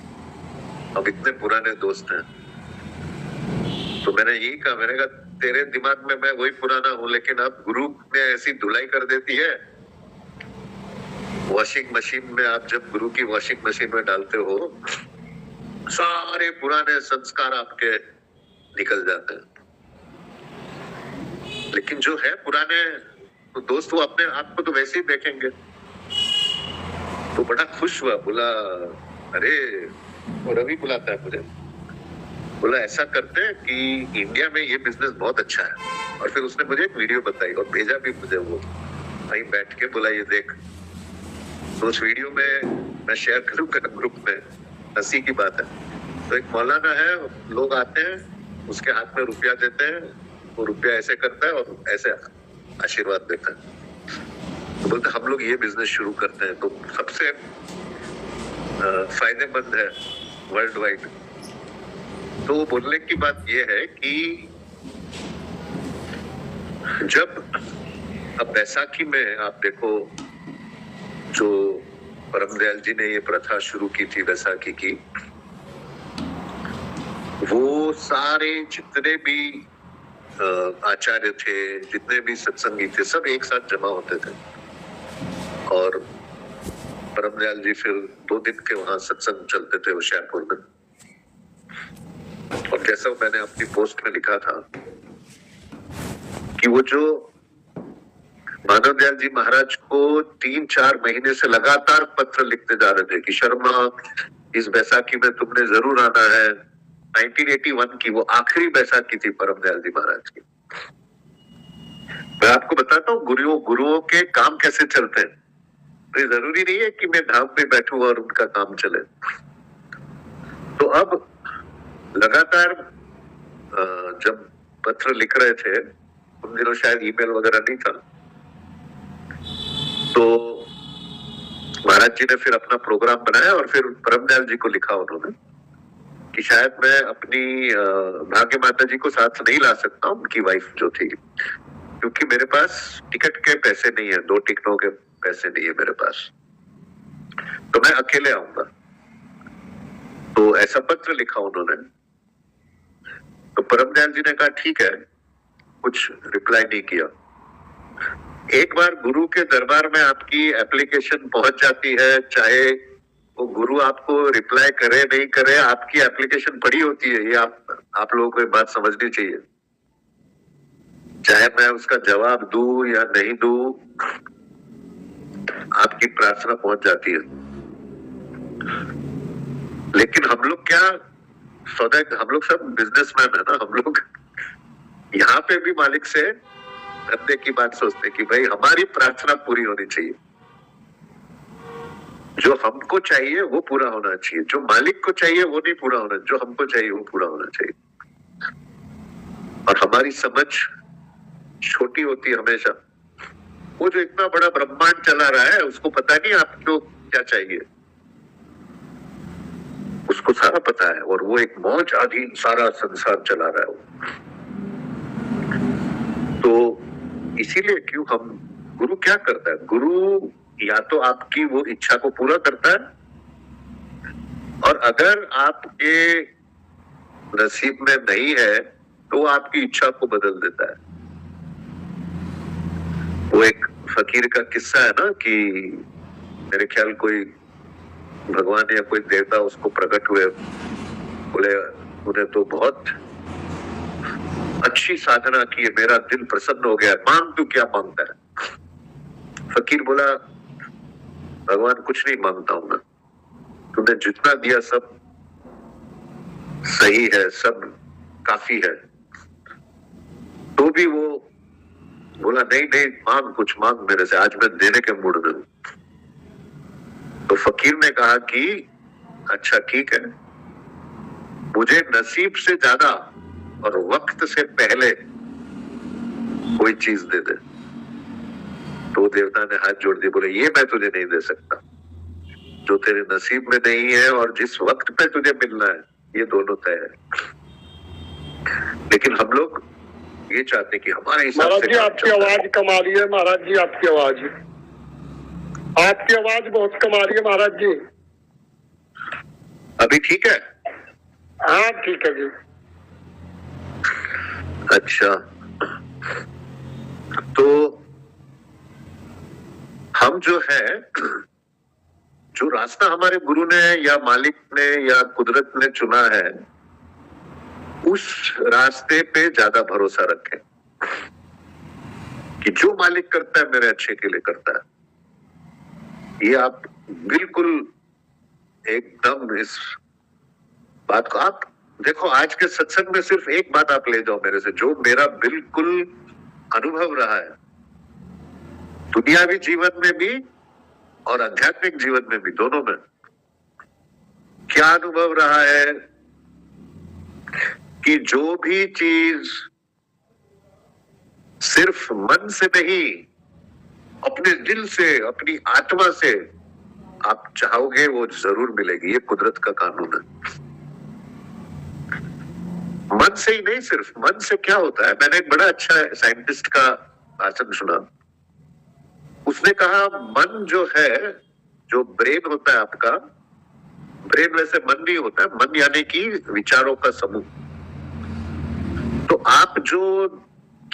अब इतने पुराने दोस्त हैं। तो मैंने यही कहा, मैंने कहा तेरे दिमाग में मैं वही पुराना हूँ, लेकिन अब गुरु ने ऐसी धुलाई कर देती है वॉशिंग मशीन में। आप जब गुरु की वॉशिंग मशीन में डालते हो, सारे पुराने संस्कार आपके निकल जाते हैं। लेकिन जो है पुराने तो दोस्त, वो अपने आप को तो वैसे ही देखेंगे। तो बड़ा खुश हुआ, बोला अरे, वो रवि बुलाता है मुझे, बोला ऐसा करते हैं कि इंडिया में ये बिजनेस बहुत अच्छा है। और फिर उसने मुझे एक वीडियो बताई और भेजा भी मुझे, वो वहीं बैठ के बोला ये देख। तो उस वीडियो में मैं शेयर करूंगा ग्रुप में, हंसी की बात है। तो एक मौलाना है, लोग आते हैं, उसके हाथ में रुपया देते हैं, वो रुपया ऐसे करता है और ऐसे आशीर्वाद देता है। तो बोलते हम लोग ये बिजनेस शुरू करते हैं, तो सबसे फायदेमंद है वर्ल्ड वाइड। तो बोलने की बात ये है कि जब अब बैसाखी में आप देखो, जो परमदयाल जी ने ये प्रथा शुरू की थी बैसाखी की, वो सारे जितने भी आचार्य थे, जितने भी सत्संगी थे, सब एक साथ जमा होते थे और परमदयाल जी फिर 2 दिन के वहां सत्संग चलते थे होशियारपुर में। और जैसा मैंने अपनी पोस्ट में लिखा था कि वो जो माधवदयाल जी महाराज को 3-4 महीने से लगातार पत्र लिखते जा रहे थे कि शर्मा इस बैसाखी में तुमने जरूर आना है। 1981 की वो आखिरी बैसाखी थी परमदयाल जी महाराज की। मैं आपको बताता हूँ गुरुओं के काम कैसे चलते हैं। तो जरूरी नहीं है कि मैं धाम पे बैठूं और उनका काम चले। तो अब लगातार जब पत्र लिख रहे थे, उन दिनों शायद ईमेल वगैरह नहीं था, तो महाराज जी ने फिर अपना प्रोग्राम बनाया और फिर परमदयाल जी को लिखा उन्होंने कि शायद मैं अपनी भाग्य माता जी को साथ नहीं ला सकता, उनकी वाइफ जो थी, क्योंकि मेरे पास टिकट के पैसे नहीं है, 2 टिकटों के पैसे नहीं है मेरे पास, तो मैं अकेले आऊंगा। तो ऐसा पत्र लिखा उन्होंने। तो परमदयाल जी ने कहा ठीक है, कुछ रिप्लाई नहीं किया। एक बार गुरु के दरबार में आपकी एप्लीकेशन पहुंच जाती है, चाहे वो गुरु आपको रिप्लाई करे नहीं करे, आपकी एप्लीकेशन पड़ी होती है। ये आप लोगों को ये बात समझनी चाहिए। चाहे मैं उसका जवाब दूं या नहीं दूं, आपकी प्रार्थना पहुंच जाती है। लेकिन हम लोग क्या हम लोग सब बिजनेसमैन है ना, हम लोग यहाँ पे भी मालिक से धंधे की बात सोचते कि भाई हमारी प्रार्थना पूरी होनी चाहिए, जो हमको चाहिए वो पूरा होना चाहिए, जो मालिक को चाहिए वो नहीं पूरा होना, जो हमको चाहिए वो पूरा होना चाहिए। और हमारी समझ छोटी होती है हमेशा। वो जो इतना बड़ा ब्रह्मांड चला रहा है, उसको पता नहीं आपको क्या चाहिए, उसको सारा पता है, और वो एक मौज अधीन सारा संसार चला रहा है वो। तो इसीलिए क्यों हम गुरु क्या करता है, गुरु या तो आपकी वो इच्छा को पूरा करता है, और अगर आपके नसीब में नहीं है तो वो आपकी इच्छा को बदल देता है। वो एक फकीर का किस्सा है ना कि मेरे ख्याल कोई भगवान या कोई देवता उसको प्रकट हुए, बोले उन्हें तो बहुत अच्छी साधना की है, मेरा दिल प्रसन्न हो गया, मांग तू क्या मांगता है। फकीर बोला भगवान कुछ नहीं मांगता हूं मैं, तुमने जितना दिया सब सही है, सब काफी है। तो भी वो बोला नहीं नहीं मांग, कुछ मांग मेरे से, आज मैं देने के मूड में हूं। तो फकीर ने कहा कि अच्छा ठीक है, मुझे नसीब से ज्यादा और वक्त से पहले कोई चीज दे दे। तो देवता ने हाथ जोड़ दिए, बोले ये मैं तुझे नहीं दे सकता, जो तेरे नसीब में नहीं है और जिस वक्त पे तुझे मिलना है ये दोनों तय है। लेकिन हम लोग ये चाहते कि हमारे हिसाब से। महाराज जी आपकी आवाज कम आ रही है, महाराज जी आपकी आवाज बहुत कम आ रही है महाराज जी। अभी ठीक है? हाँ ठीक है जी। अच्छा, तो हम जो है, जो रास्ता हमारे गुरु ने या मालिक ने या कुदरत ने चुना है, उस रास्ते पे ज्यादा भरोसा रखें कि जो मालिक करता है मेरे अच्छे के लिए करता है। ये आप बिल्कुल एकदम इस बात को आप देखो। आज के सत्संग में सिर्फ एक बात आप ले जाओ मेरे से, जो मेरा बिल्कुल अनुभव रहा है, दुनियावी जीवन में भी और आध्यात्मिक जीवन में भी, दोनों में। क्या अनुभव रहा है कि जो भी चीज सिर्फ मन से नहीं, अपने दिल से, अपनी आत्मा से आप चाहोगे वो जरूर मिलेगी। ये कुदरत का कानून है। मन से ही नहीं, सिर्फ मन से क्या होता है, मैंने एक बड़ा अच्छा साइंटिस्ट का भाषण सुना। उसने कहा मन जो है, जो ब्रेन होता है आपका, ब्रेन वैसे मन नहीं होता है, मन यानी कि विचारों का समूह। तो आप जो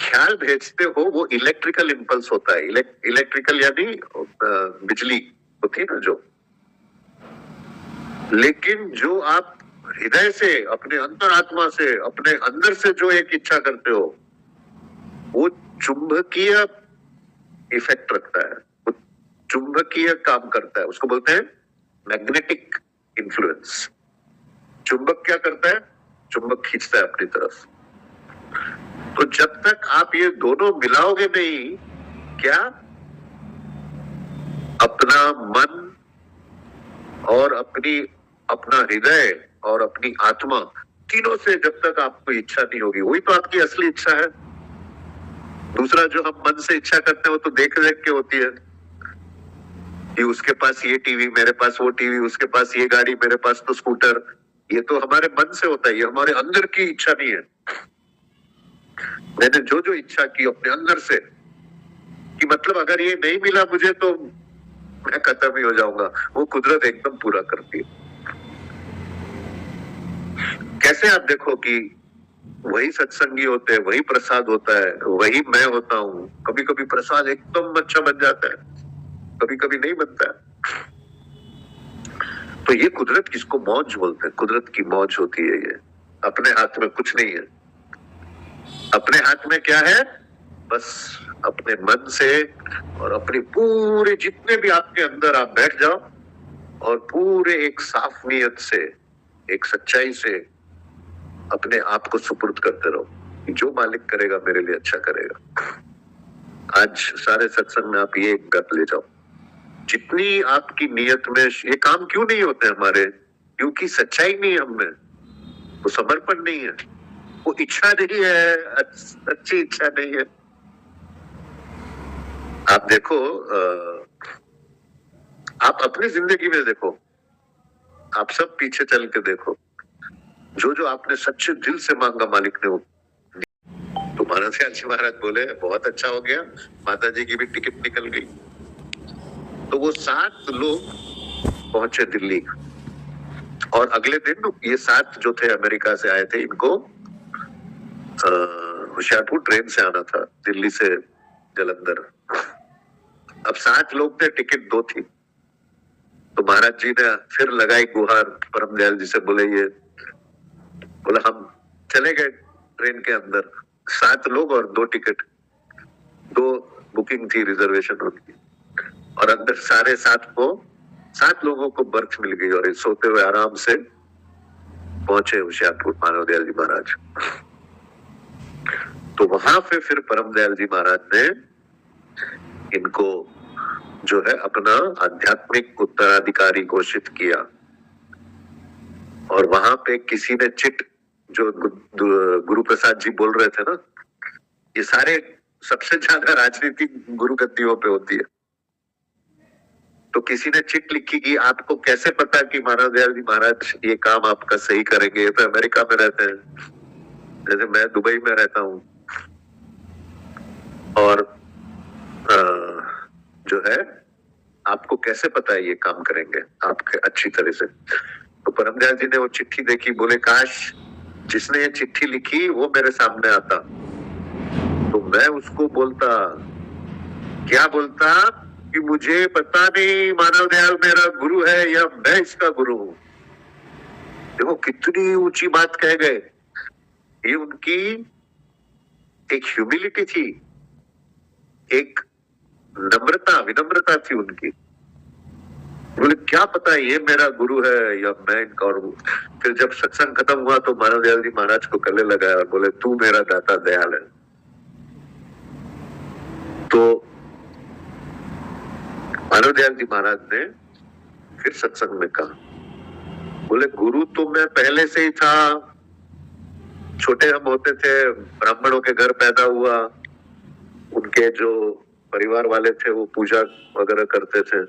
ख्याल भेजते हो वो इलेक्ट्रिकल इंपल्स होता है। इलेक्ट्रिकल यानी बिजली होती है ना जो। लेकिन जो आप हृदय से, अपने अंतर आत्मा से, अपने अंदर से जो एक इच्छा करते हो, वो चुंबकीय इफेक्ट रखता है, वो चुंबकीय काम करता है। उसको बोलते हैं मैग्नेटिक इन्फ्लुएंस। चुंबक क्या करता है? चुंबक खींचता है अपनी तरफ। तो जब तक आप ये दोनों मिलाओगे नहीं, क्या अपना मन और अपना हृदय और अपनी आत्मा, तीनों से जब तक आपको इच्छा नहीं होगी, वही तो आपकी असली इच्छा है। दूसरा जो हम मन से इच्छा करते हैं वो तो देख देख के होती है कि उसके पास ये टीवी, मेरे पास वो टीवी, उसके पास ये गाड़ी, मेरे पास तो स्कूटर। ये तो हमारे मन से होता है, ये हमारे अंदर की इच्छा नहीं है। मैंने जो जो इच्छा की अपने अंदर से, कि मतलब अगर ये नहीं मिला मुझे तो मैं खत्म ही हो जाऊंगा, वो कुदरत एकदम पूरा करती है। कैसे आप देखो कि वही सत्संगी होते हैं, वही प्रसाद होता है, वही मैं होता हूँ। कभी कभी प्रसाद एकदम अच्छा बन जाता है, कभी कभी नहीं बनता है। तो ये कुदरत, किसको मौज बोलते हैं, कुदरत की मौज होती है ये। अपने हाथ में कुछ नहीं है। अपने हाथ में क्या है? बस अपने मन से और अपनी पूरे जितने भी आपके अंदर, आप बैठ जाओ और पूरे एक साफ नीयत से, एक सच्चाई से अपने आप को सुपुर्द करते रहो। जो मालिक करेगा मेरे लिए अच्छा करेगा। आज सारे सत्संग में आप ये एक बात ले जाओ, जितनी आपकी नीयत में, ये काम क्यों नहीं होते हमारे? क्योंकि सच्चाई नहीं है हमें, वो समर्पण नहीं है, वो इच्छा नहीं है, अच्छी इच्छा नहीं है। आप देखो, आप अपनी जिंदगी में देखो, आप सब पीछे चल के देखो, जो जो आपने सच्चे दिल से मांगा मालिक ने वो। तो महाराज जी महाराज बोले बहुत अच्छा हो गया, माता जी की भी टिकट निकल गई। तो वो 7 लोग पहुंचे दिल्ली, और अगले दिन ये 7 जो थे अमेरिका से आए थे, इनको होशियारपुर ट्रेन से आना था, दिल्ली से जलंधर। अब 7 लोग थे, टिकट 2 थी। तो महाराज जी ने फिर लगाई गुहार परम दयाल जी से, बोले बोला हम चले गए ट्रेन के अंदर, 7 लोग और 2 टिकट, 2 बुकिंग थी, रिजर्वेशन उनकी, और अंदर सारे 7 लोगों को बर्थ मिल गई, और सोते हुए आराम से पहुंचे होशियारपुर मानव दयाल जी महाराज। तो वहां पे फिर परम दयाल जी महाराज ने इनको जो है अपना आध्यात्मिक उत्तराधिकारी घोषित किया। और वहां पे किसी ने चिट, जो गुरु प्रसाद जी बोल रहे थे ना, ये सारे सबसे ज्यादा राजनीतिक गुरु गद्दियों पे होती है। तो किसी ने चिट लिखी कि आपको कैसे पता कि मानव दयाल जी महाराज ये काम आपका सही करेंगे, ये तो अमेरिका में रहते हैं, जैसे मैं दुबई में रहता हूँ, और जो है आपको कैसे पता है ये काम करेंगे आपके अच्छी तरह से। तो परम दयाल जी ने वो चिट्ठी देखी, बोले काश जिसने ये चिट्ठी लिखी वो मेरे सामने आता, तो मैं उसको बोलता, क्या बोलता, कि मुझे पता नहीं मानव दयाल मेरा गुरु है या मैं इसका गुरु हूं। देखो कितनी ऊंची बात कह गए। ये उनकी एक ह्यूमिलिटी थी, एक विनम्रता थी उनकी। बोले क्या पता ये मेरा गुरु है या मैं इनका। और फिर जब सत्संग खत्म हुआ तो मानव दयाल जी महाराज को गले लगाया और बोले तू मेरा दाता दयाल है। तो मानव दयाल जी महाराज ने फिर सत्संग में कहा, बोले गुरु तो मैं पहले से ही था, छोटे हम होते थे, ब्राह्मणों के घर पैदा हुआ, उनके जो परिवार वाले थे वो पूजा वगैरह करते थे।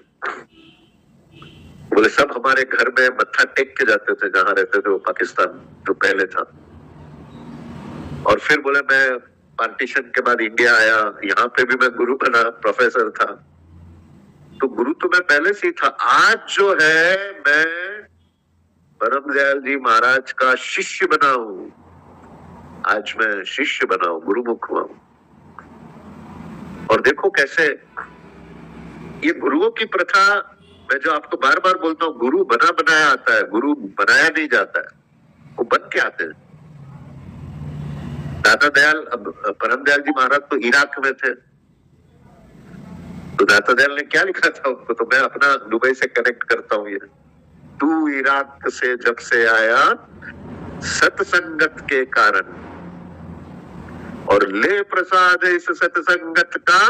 बोले सब हमारे घर में मत्था टेक के जाते थे, जहां रहते थे वो पाकिस्तान जो पहले था। और फिर बोले मैं पार्टीशन के बाद इंडिया आया, यहाँ पे भी मैं गुरु बना, प्रोफेसर था। तो गुरु तो मैं पहले से ही था। आज जो है मैं परम दयाल जी महाराज का शिष्य बना हूं। आज मैं शिष्य बना हूं, गुरुमुख हुआ हूं। और देखो कैसे ये गुरुओं की प्रथा, मैं जो आपको बार बार बोलता हूँ, गुरु बना बनाया आता है, गुरु बनाया नहीं जाता है, वो बन के आते हैं। दाता दयाल, परम दयाल जी महाराज तो इराक में थे, तो दाता दयाल ने क्या लिखा था उनको, तो मैं अपना दुबई से कनेक्ट करता हूँ। ये तू इराक से जब से आया सत्संगत के कारण, और ले प्रसाद इस सत्संगत का,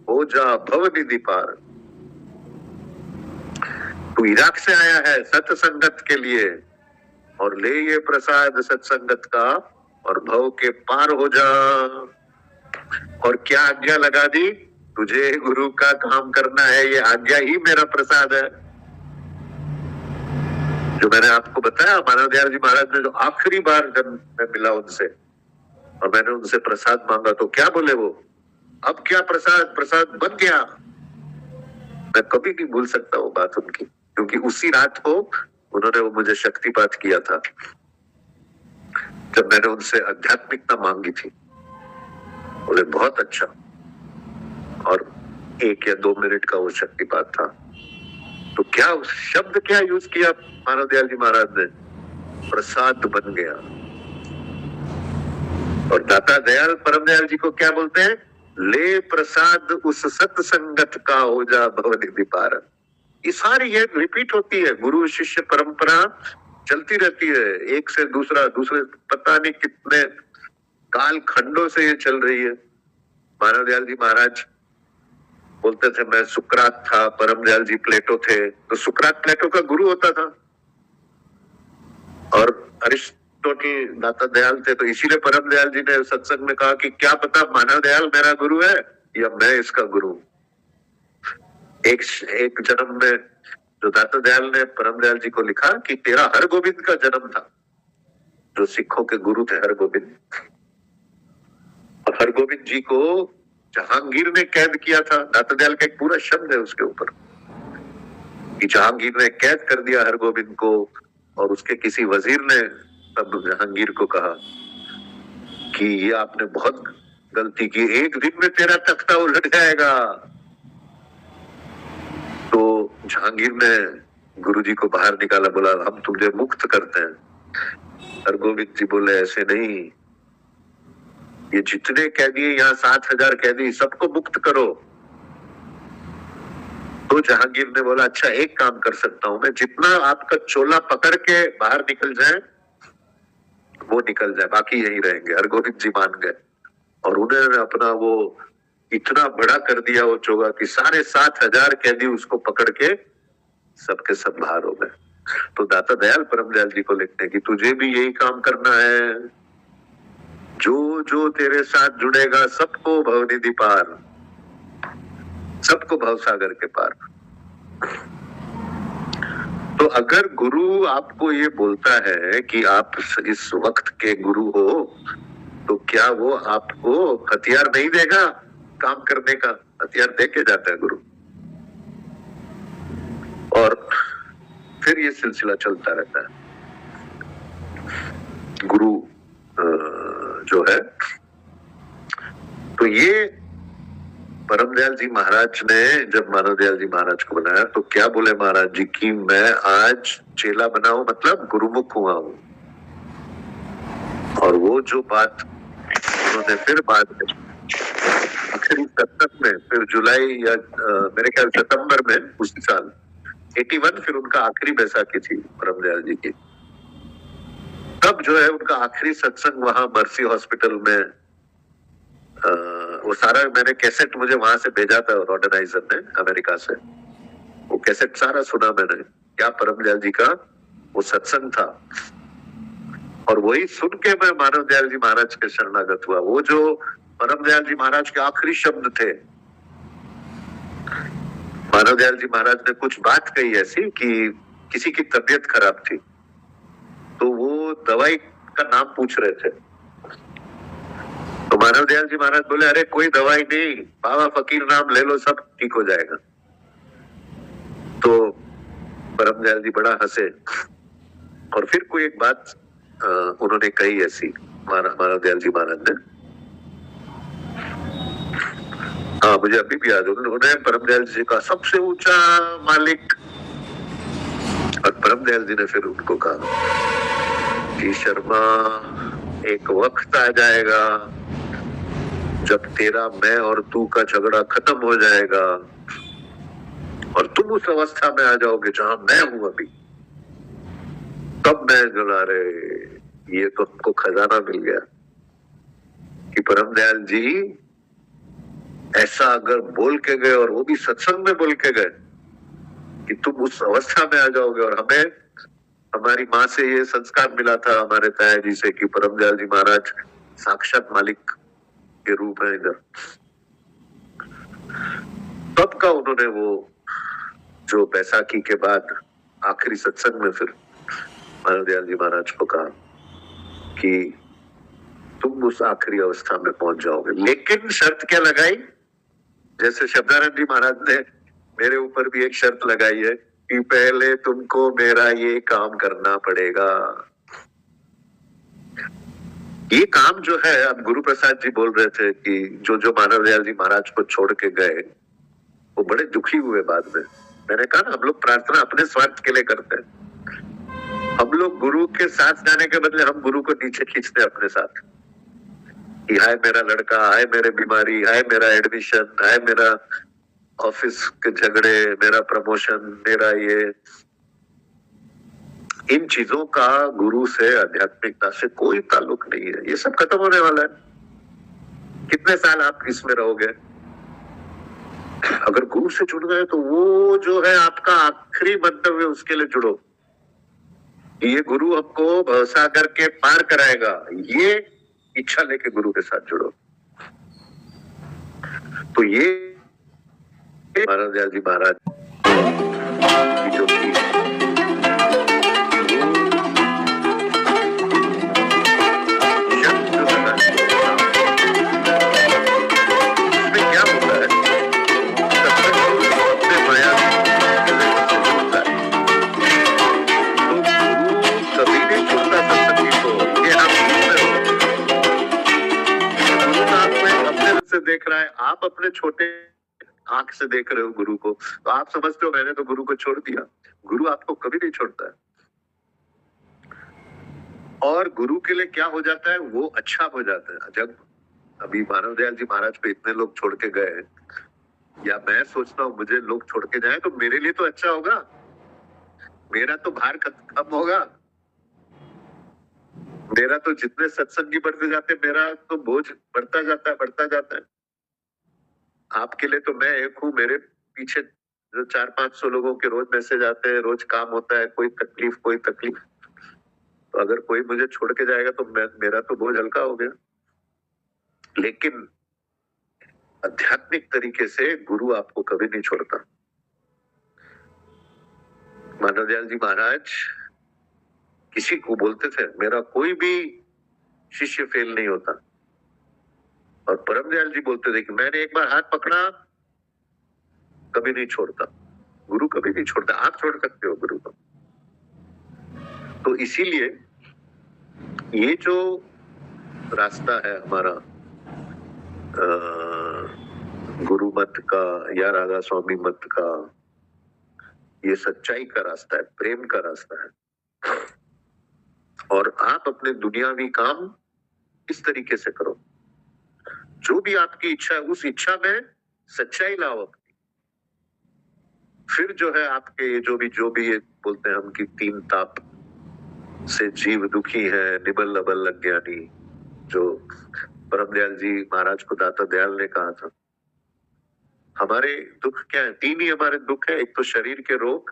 हो जा भव निधि पार। तू इराक से आया है सत्संगत के लिए, और ले ये प्रसाद सत्संगत का, और भव के पार हो जा। और क्या आज्ञा लगा दी, तुझे गुरु का काम करना है, ये आज्ञा ही मेरा प्रसाद है। जो मैंने आपको बताया, मानव दयाल जी महाराज ने जो आखिरी बार जब मैं मिला उनसे और मैंने उनसे प्रसाद मांगा, तो क्या बोले वो, अब क्या प्रसाद, प्रसाद बन गया। मैं कभी नहीं भूल सकता वो बात उनकी, क्योंकि उसी रात को उन्होंने वो मुझे शक्तिपात किया था, जब मैंने उनसे आध्यात्मिकता मांगी थी। बोले बहुत अच्छा, और 1 या 2 मिनट का वो शक्तिपात था। तो क्या उस शब्द क्या यूज किया मानव दयाल जी महाराज ने, प्रसाद बन गया। और दाता दयाल परम दयाल जी को क्या बोलते हैं, ले प्रसाद उस सत्संगत का, हो जा भव निधि पार। ये सारी ये रिपीट होती है, गुरु शिष्य परंपरा चलती रहती है, एक से दूसरा, दूसरे पता नहीं कितने काल खंडों से ये चल रही है। मानव दयाल जी महाराज बोलते थे मैं सुकरात था, परम दयाल जी प्लेटो थे, तो सुकरात प्लेटो का गुरु होता था, और अरिस्टोटल दाता दयाल थे। तो इसीलिए परम दयाल जी ने सत्संग में कहा कि क्या पता मानव दयाल मेरा गुरु है या मैं इसका गुरु। एक जन्म में जो दाता दयाल ने परम दयाल जी को लिखा कि तेरा हरगोविंद का जन्म था, जो सिखों के गुरु थे हरगोविंद। और हरगोविंद जी को जहांगीर ने कैद किया था। दाता दयाल का एक पूरा शब्द है उसके ऊपर कि जहांगीर ने कैद कर दिया हरगोविंद को, और उसके किसी वजीर ने तब जहांगीर को कहा कि ये आपने बहुत गलती की, एक दिन में तेरा तख्ता उलट जाएगा। तो जहांगीर ने गुरुजी को बाहर निकाला, बोला हम तुझे मुक्त करते हैं। हरगोविंद जी बोले ऐसे नहीं, ये जितने कैदी यहाँ 7,000 कैदी, सबको मुक्त करो। तो जहांगीर ने बोला अच्छा एक काम कर सकता हूं मैं, जितना आपका चोला पकड़ के बाहर निकल जाए वो निकल जाए, बाकी यही रहेंगे। हरगोविंद जी मान गए, और उन्होंने अपना वो इतना बड़ा कर दिया वो चोगा कि सारे 7,000 कैदी उसको पकड़ के सबके सब बाहर हो गए। तो दाता दयाल परम दयाल जी को लिखते हैं कि तुझे भी यही काम करना है, जो जो तेरे साथ जुड़ेगा सबको भवनिधि पार, सबको भवसागर के पार। तो अगर गुरु आपको ये बोलता है कि आप इस वक्त के गुरु हो, तो क्या वो आपको हथियार नहीं देगा काम करने का? हथियार दे के जाता है गुरु। और फिर ये सिलसिला चलता रहता है। गुरु जो है, तो ये परम दयाल जी महाराज ने जब मानव दयाल जी महाराज को बनाया, तो क्या बोले महाराज जी की मैं आज चेला बना हूं, मतलब गुरुमुख हुआ हूं। और वो जो बात उन्होंने फिर बाद में आखिरी सप्ताह में, फिर जुलाई या मेरे ख्याल सितंबर में उसी साल 81, फिर उनका आखिरी बैसाखी थी परम दयाल जी की। तब जो है उनका आखिरी सत्संग वहां मर्सी हॉस्पिटल में, वो सारा मैंने कैसेट मुझे वहां से भेजा था ऑर्गेनाइजर ने अमेरिका से, वो कैसेट सारा सुना मैंने, क्या परम दयाल जी का वो सत्संग था। और वही सुन के मैं मानव दयाल जी महाराज के शरणागत हुआ। वो जो परम दयाल जी महाराज के आखिरी शब्द थे, मानव दयाल जी महाराज ने कुछ बात कही ऐसी कि किसी की तबीयत खराब थी, तो वो दवाई का नाम पूछ रहे थे, मानव दयाल जी महाराज बोले, अरे कोई दवाई नहीं, बाबा फकीर नाम ले लो, सब ठीक हो जाएगा। तो परम दयाल जी बड़ा हंसे और फिर कोई एक बात उन्होंने कही ऐसी, मानव दयाल जी महाराज ने, हाँ मुझे अभी भी याद है, उन्होंने परम दयाल जी का सबसे ऊंचा मालिक, और परम दयाल जी ने फिर उनको कहा कि शर्मा, एक वक्त आ जाएगा जब तेरा मैं और तू का झगड़ा खत्म हो जाएगा और तुम उस अवस्था में आ जाओगे जहां मैं हूं अभी, तब मैं जुड़ा रहे। ये तो हमको खजाना मिल गया कि परम दयाल जी ऐसा अगर बोल के गए, और वो भी सत्संग में बोल के गए कि तुम उस अवस्था में आ जाओगे, और हमें हमारी माँ से ये संस्कार मिला था हमारे ताया जी से कि परम दयाल जी महाराज साक्षात मालिक के रूप है इधर। तब का उन्होंने वो जो बैसाखी के बाद आखिरी सत्संग में फिर मानव दयाल जी महाराज को कहा कि तुम उस आखिरी अवस्था में पहुंच जाओगे, लेकिन शर्त क्या लगाई, जैसे शब्दानंद जी महाराज ने मेरे ऊपर भी एक शर्त लगाई है कि पहले तुमको मेरा ये काम करना पड़ेगा। ये काम जो है, अब गुरु प्रसाद जी बोल रहे थे कि जो मानव दयाल जी महाराज को छोड़ के गए वो बड़े दुखी हुए बाद में। मैंने कहा ना, हम लोग प्रार्थना अपने स्वार्थ के लिए करते हैं। हम लोग गुरु के साथ जाने के बदले हम गुरु को नीचे खींचते हैं अपने साथ कि हाय मेरा लड़का, हाय मेरे बीमारी, हाय मेरा एडमिशन, हाय मेरा ऑफिस के झगड़े, मेरा प्रमोशन, मेरा ये। इन चीजों का गुरु से, आध्यात्मिकता से कोई ताल्लुक नहीं है। ये सब खत्म होने वाला है। कितने साल आप इसमें रहोगे? अगर गुरु से जुड़ गए तो वो जो है आपका आखिरी मंतव्य, उसके लिए जुड़ो। ये गुरु हमको भवसागर के पार कराएगा, ये इच्छा लेके गुरु के साथ जुड़ो। तो ये मानव दयाल जी महाराज जो कि क्या होता है, अपने माया कभी नहीं छूटता सत्संगी को। ये आप अपने से देख रहा है, आप अपने छोटे आंख से देख रहे हो गुरु को, तो आप समझते हो मैंने तो गुरु को छोड़ दिया। गुरु आपको कभी नहीं छोड़ता है। और गुरु के लिए क्या हो जाता है, वो अच्छा हो जाता है। जब अभी मानव दयाल जी महाराज पे इतने लोग छोड़ के गए, या मैं सोचता हूँ मुझे लोग छोड़ के जाए तो मेरे लिए तो अच्छा होगा, मेरा तो भार कम होगा। मेरा तो जितने सत्संगी बढ़ते जाते, मेरा तो बोझ बढ़ता जाता है। आपके लिए तो मैं एक हूँ, मेरे पीछे जो 400-500 लोगों के रोज मैसेज आते हैं, रोज काम होता है, कोई तकलीफ। तो अगर कोई मुझे छोड़ के जाएगा तो मेरा तो बोझ हल्का हो गया। लेकिन आध्यात्मिक तरीके से गुरु आपको कभी नहीं छोड़ता। मानव दयाल जी महाराज किसी को बोलते थे मेरा कोई भी शिष्य फेल नहीं होता, और परम दयाल जी बोलते थे कि मैंने एक बार हाथ पकड़ा, कभी नहीं छोड़ता। गुरु कभी नहीं छोड़ता। आप छोड़ सकते हो गुरु को। तो इसीलिए ये जो रास्ता है हमारा गुरु मत का या राधा स्वामी मत का, ये सच्चाई का रास्ता है, प्रेम का रास्ता है। और आप अपने दुनियावी काम इस तरीके से करो, जो भी आपकी इच्छा है उस इच्छा में सच्चाई लाओ अपनी। फिर जो है आपके जो भी ये बोलते हैं हम कि 3 ताप से जीव दुखी है, निबल लबल अज्ञानी, जो परम दयाल जी महाराज को दाता दयाल ने कहा था। हमारे दुख क्या है? 3 ही हमारे दुख है। एक तो शरीर के रोग,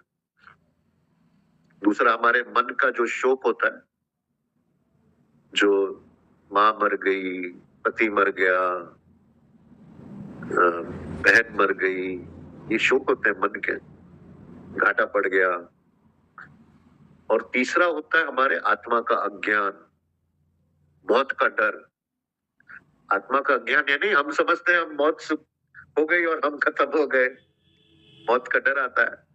दूसरा हमारे मन का जो शोक होता है, जो माँ मर गई, पति मर गया, बहन मर गई, ये शोक होते हैं मन के, घाटा पड़ गया। और तीसरा होता है हमारे आत्मा का अज्ञान, मौत का डर। आत्मा का अज्ञान है नहीं, हम समझते हैं हम मौत हो गई और हम खत्म हो गए, मौत का डर आता है।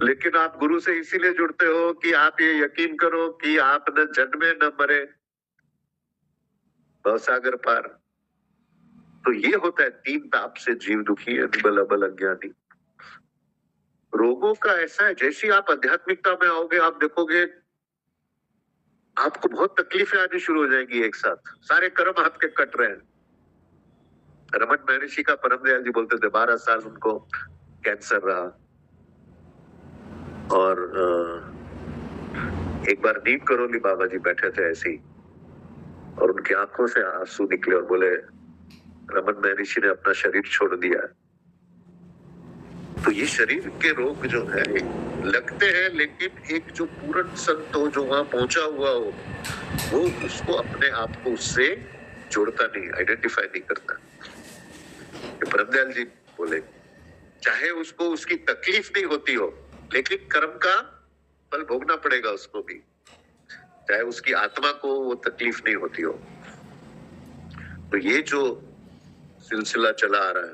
लेकिन आप गुरु से इसीलिए जुड़ते हो कि आप ये यकीन करो कि आप न जन्मे न मरे, भवसागर पार। तो ये होता है तीन ताप से जीव दुखी है, निबल अबल अज्ञानी। रोगों का ऐसा है, जैसे ही आप आध्यात्मिकता में आओगे आप देखोगे आपको बहुत तकलीफें आनी शुरू हो जाएंगी एक साथ, सारे कर्म आपके कट रहे हैं। रमन महर्षि का परम दयाल जी बोलते थे 12 साल उनको कैंसर रहा, और एक बार नीम करोली बाबा जी बैठे थे ऐसे ही, और उनकी आंखों से आंसू निकले और बोले रमन महर्षि ने अपना शरीर छोड़ दिया है। तो ये शरीर के रोग जो है लगते हैं, लेकिन एक जो पूर्ण संत हो जो वहां पहुंचा हुआ हो वो उसको अपने आप को उससे जोड़ता नहीं, आइडेंटिफाई नहीं करता। परमदयाल जी बोले चाहे उसको उसकी तकलीफ नहीं होती हो, लेकिन कर्म का फल भोगना पड़ेगा उसको भी, चाहे उसकी आत्मा को वो तकलीफ नहीं होती हो। तो ये जो सिलसिला चला आ रहा है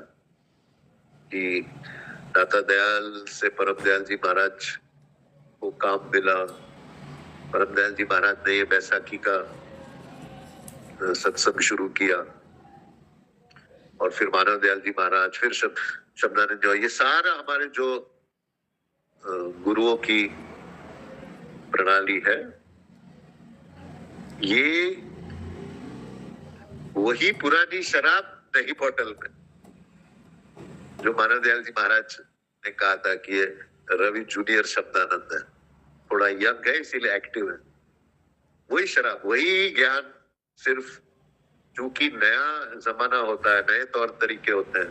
कि दाता दयाल से परम दयाल जी महाराज को काम मिला, परम दयाल जी महाराज ने ये बैसाखी का सत्संग शुरू किया, और फिर मानव दयाल जी महाराज, फिर शब्दानंद जो, ये सारा हमारे जो गुरुओं की प्रणाली है, ये वही पुरानी शराब नई बोतल में, जो मानव दयाल जी महाराज ने कहा था कि ये रवि जूनियर शब्दानंद है, थोड़ा यंग है इसीलिए एक्टिव है। वही शराब, वही ज्ञान, सिर्फ चूंकि नया जमाना होता है, नए तौर तरीके होते हैं,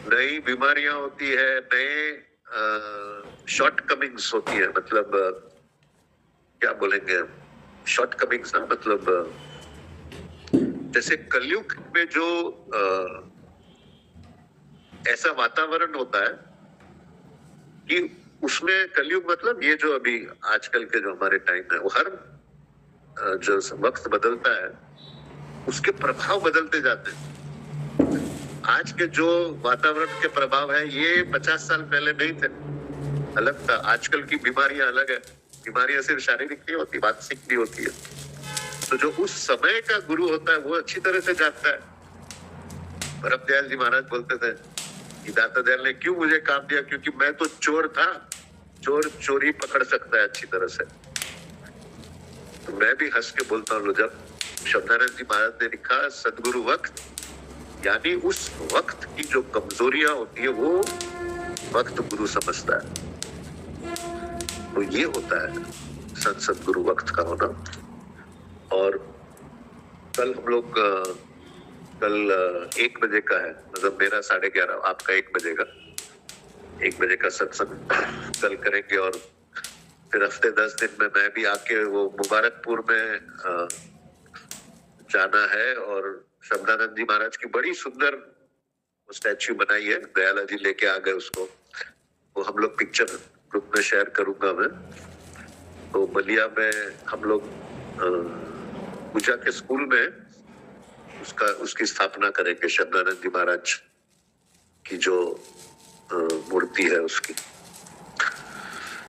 नई बीमारियां होती है, नए शॉर्ट कमिंग्स होती है, मतलब क्या बोलेंगे शॉर्ट कमिंग्स ना, मतलब जैसे कलयुग में जो ऐसा वातावरण होता है कि उसमें कलयुग मतलब ये जो अभी आजकल के जो हमारे टाइम है, वो हर जो वक्त बदलता है उसके प्रभाव बदलते जाते हैं। आज के जो वातावरण के प्रभाव है ये 50 साल पहले नहीं थे, अलग था। आजकल की बीमारियां अलग है, बीमारियां सिर्फ शारीरिक नहीं होती, मानसिक भी होती है। तो जो उस समय का गुरु होता है वो अच्छी तरह से जानता है। परम दयाल जी महाराज बोलते थे कि दाता दयाल ने क्यों मुझे काम दिया, क्योंकि मैं तो चोर था, चोर चोरी पकड़ सकता है अच्छी तरह से। तो मैं भी हंस के बोलता हूँ, जब शब्दानंद जी महाराज ने लिखा सदगुरु वक्त, यानी उस वक्त की जो कमजोरियां होती है वो वक्त गुरु समझता है। तो ये होता है संत सदगुरु वक्त का होना। और कल हम लोग कल 1 बजे का है, मतलब मेरा 11:30, आपका 1 बजे का, 1 बजे का सत्संग कल करेंगे। और फिर हफ्ते 10 दिन में मैं भी आके वो मुबारकपुर में जाना है, और शब्दानंद जी महाराज की बड़ी सुंदर स्टैच्यू बनाई है, दयाला जी लेके आ गए उसको, वो हम लोग पिक्चर ग्रुप में शेयर करूंगा मैं। तो बलिया में हम लोग पूजा के स्कूल में उसकी स्थापना करेंगे, शब्दानंद जी महाराज की जो मूर्ति है उसकी।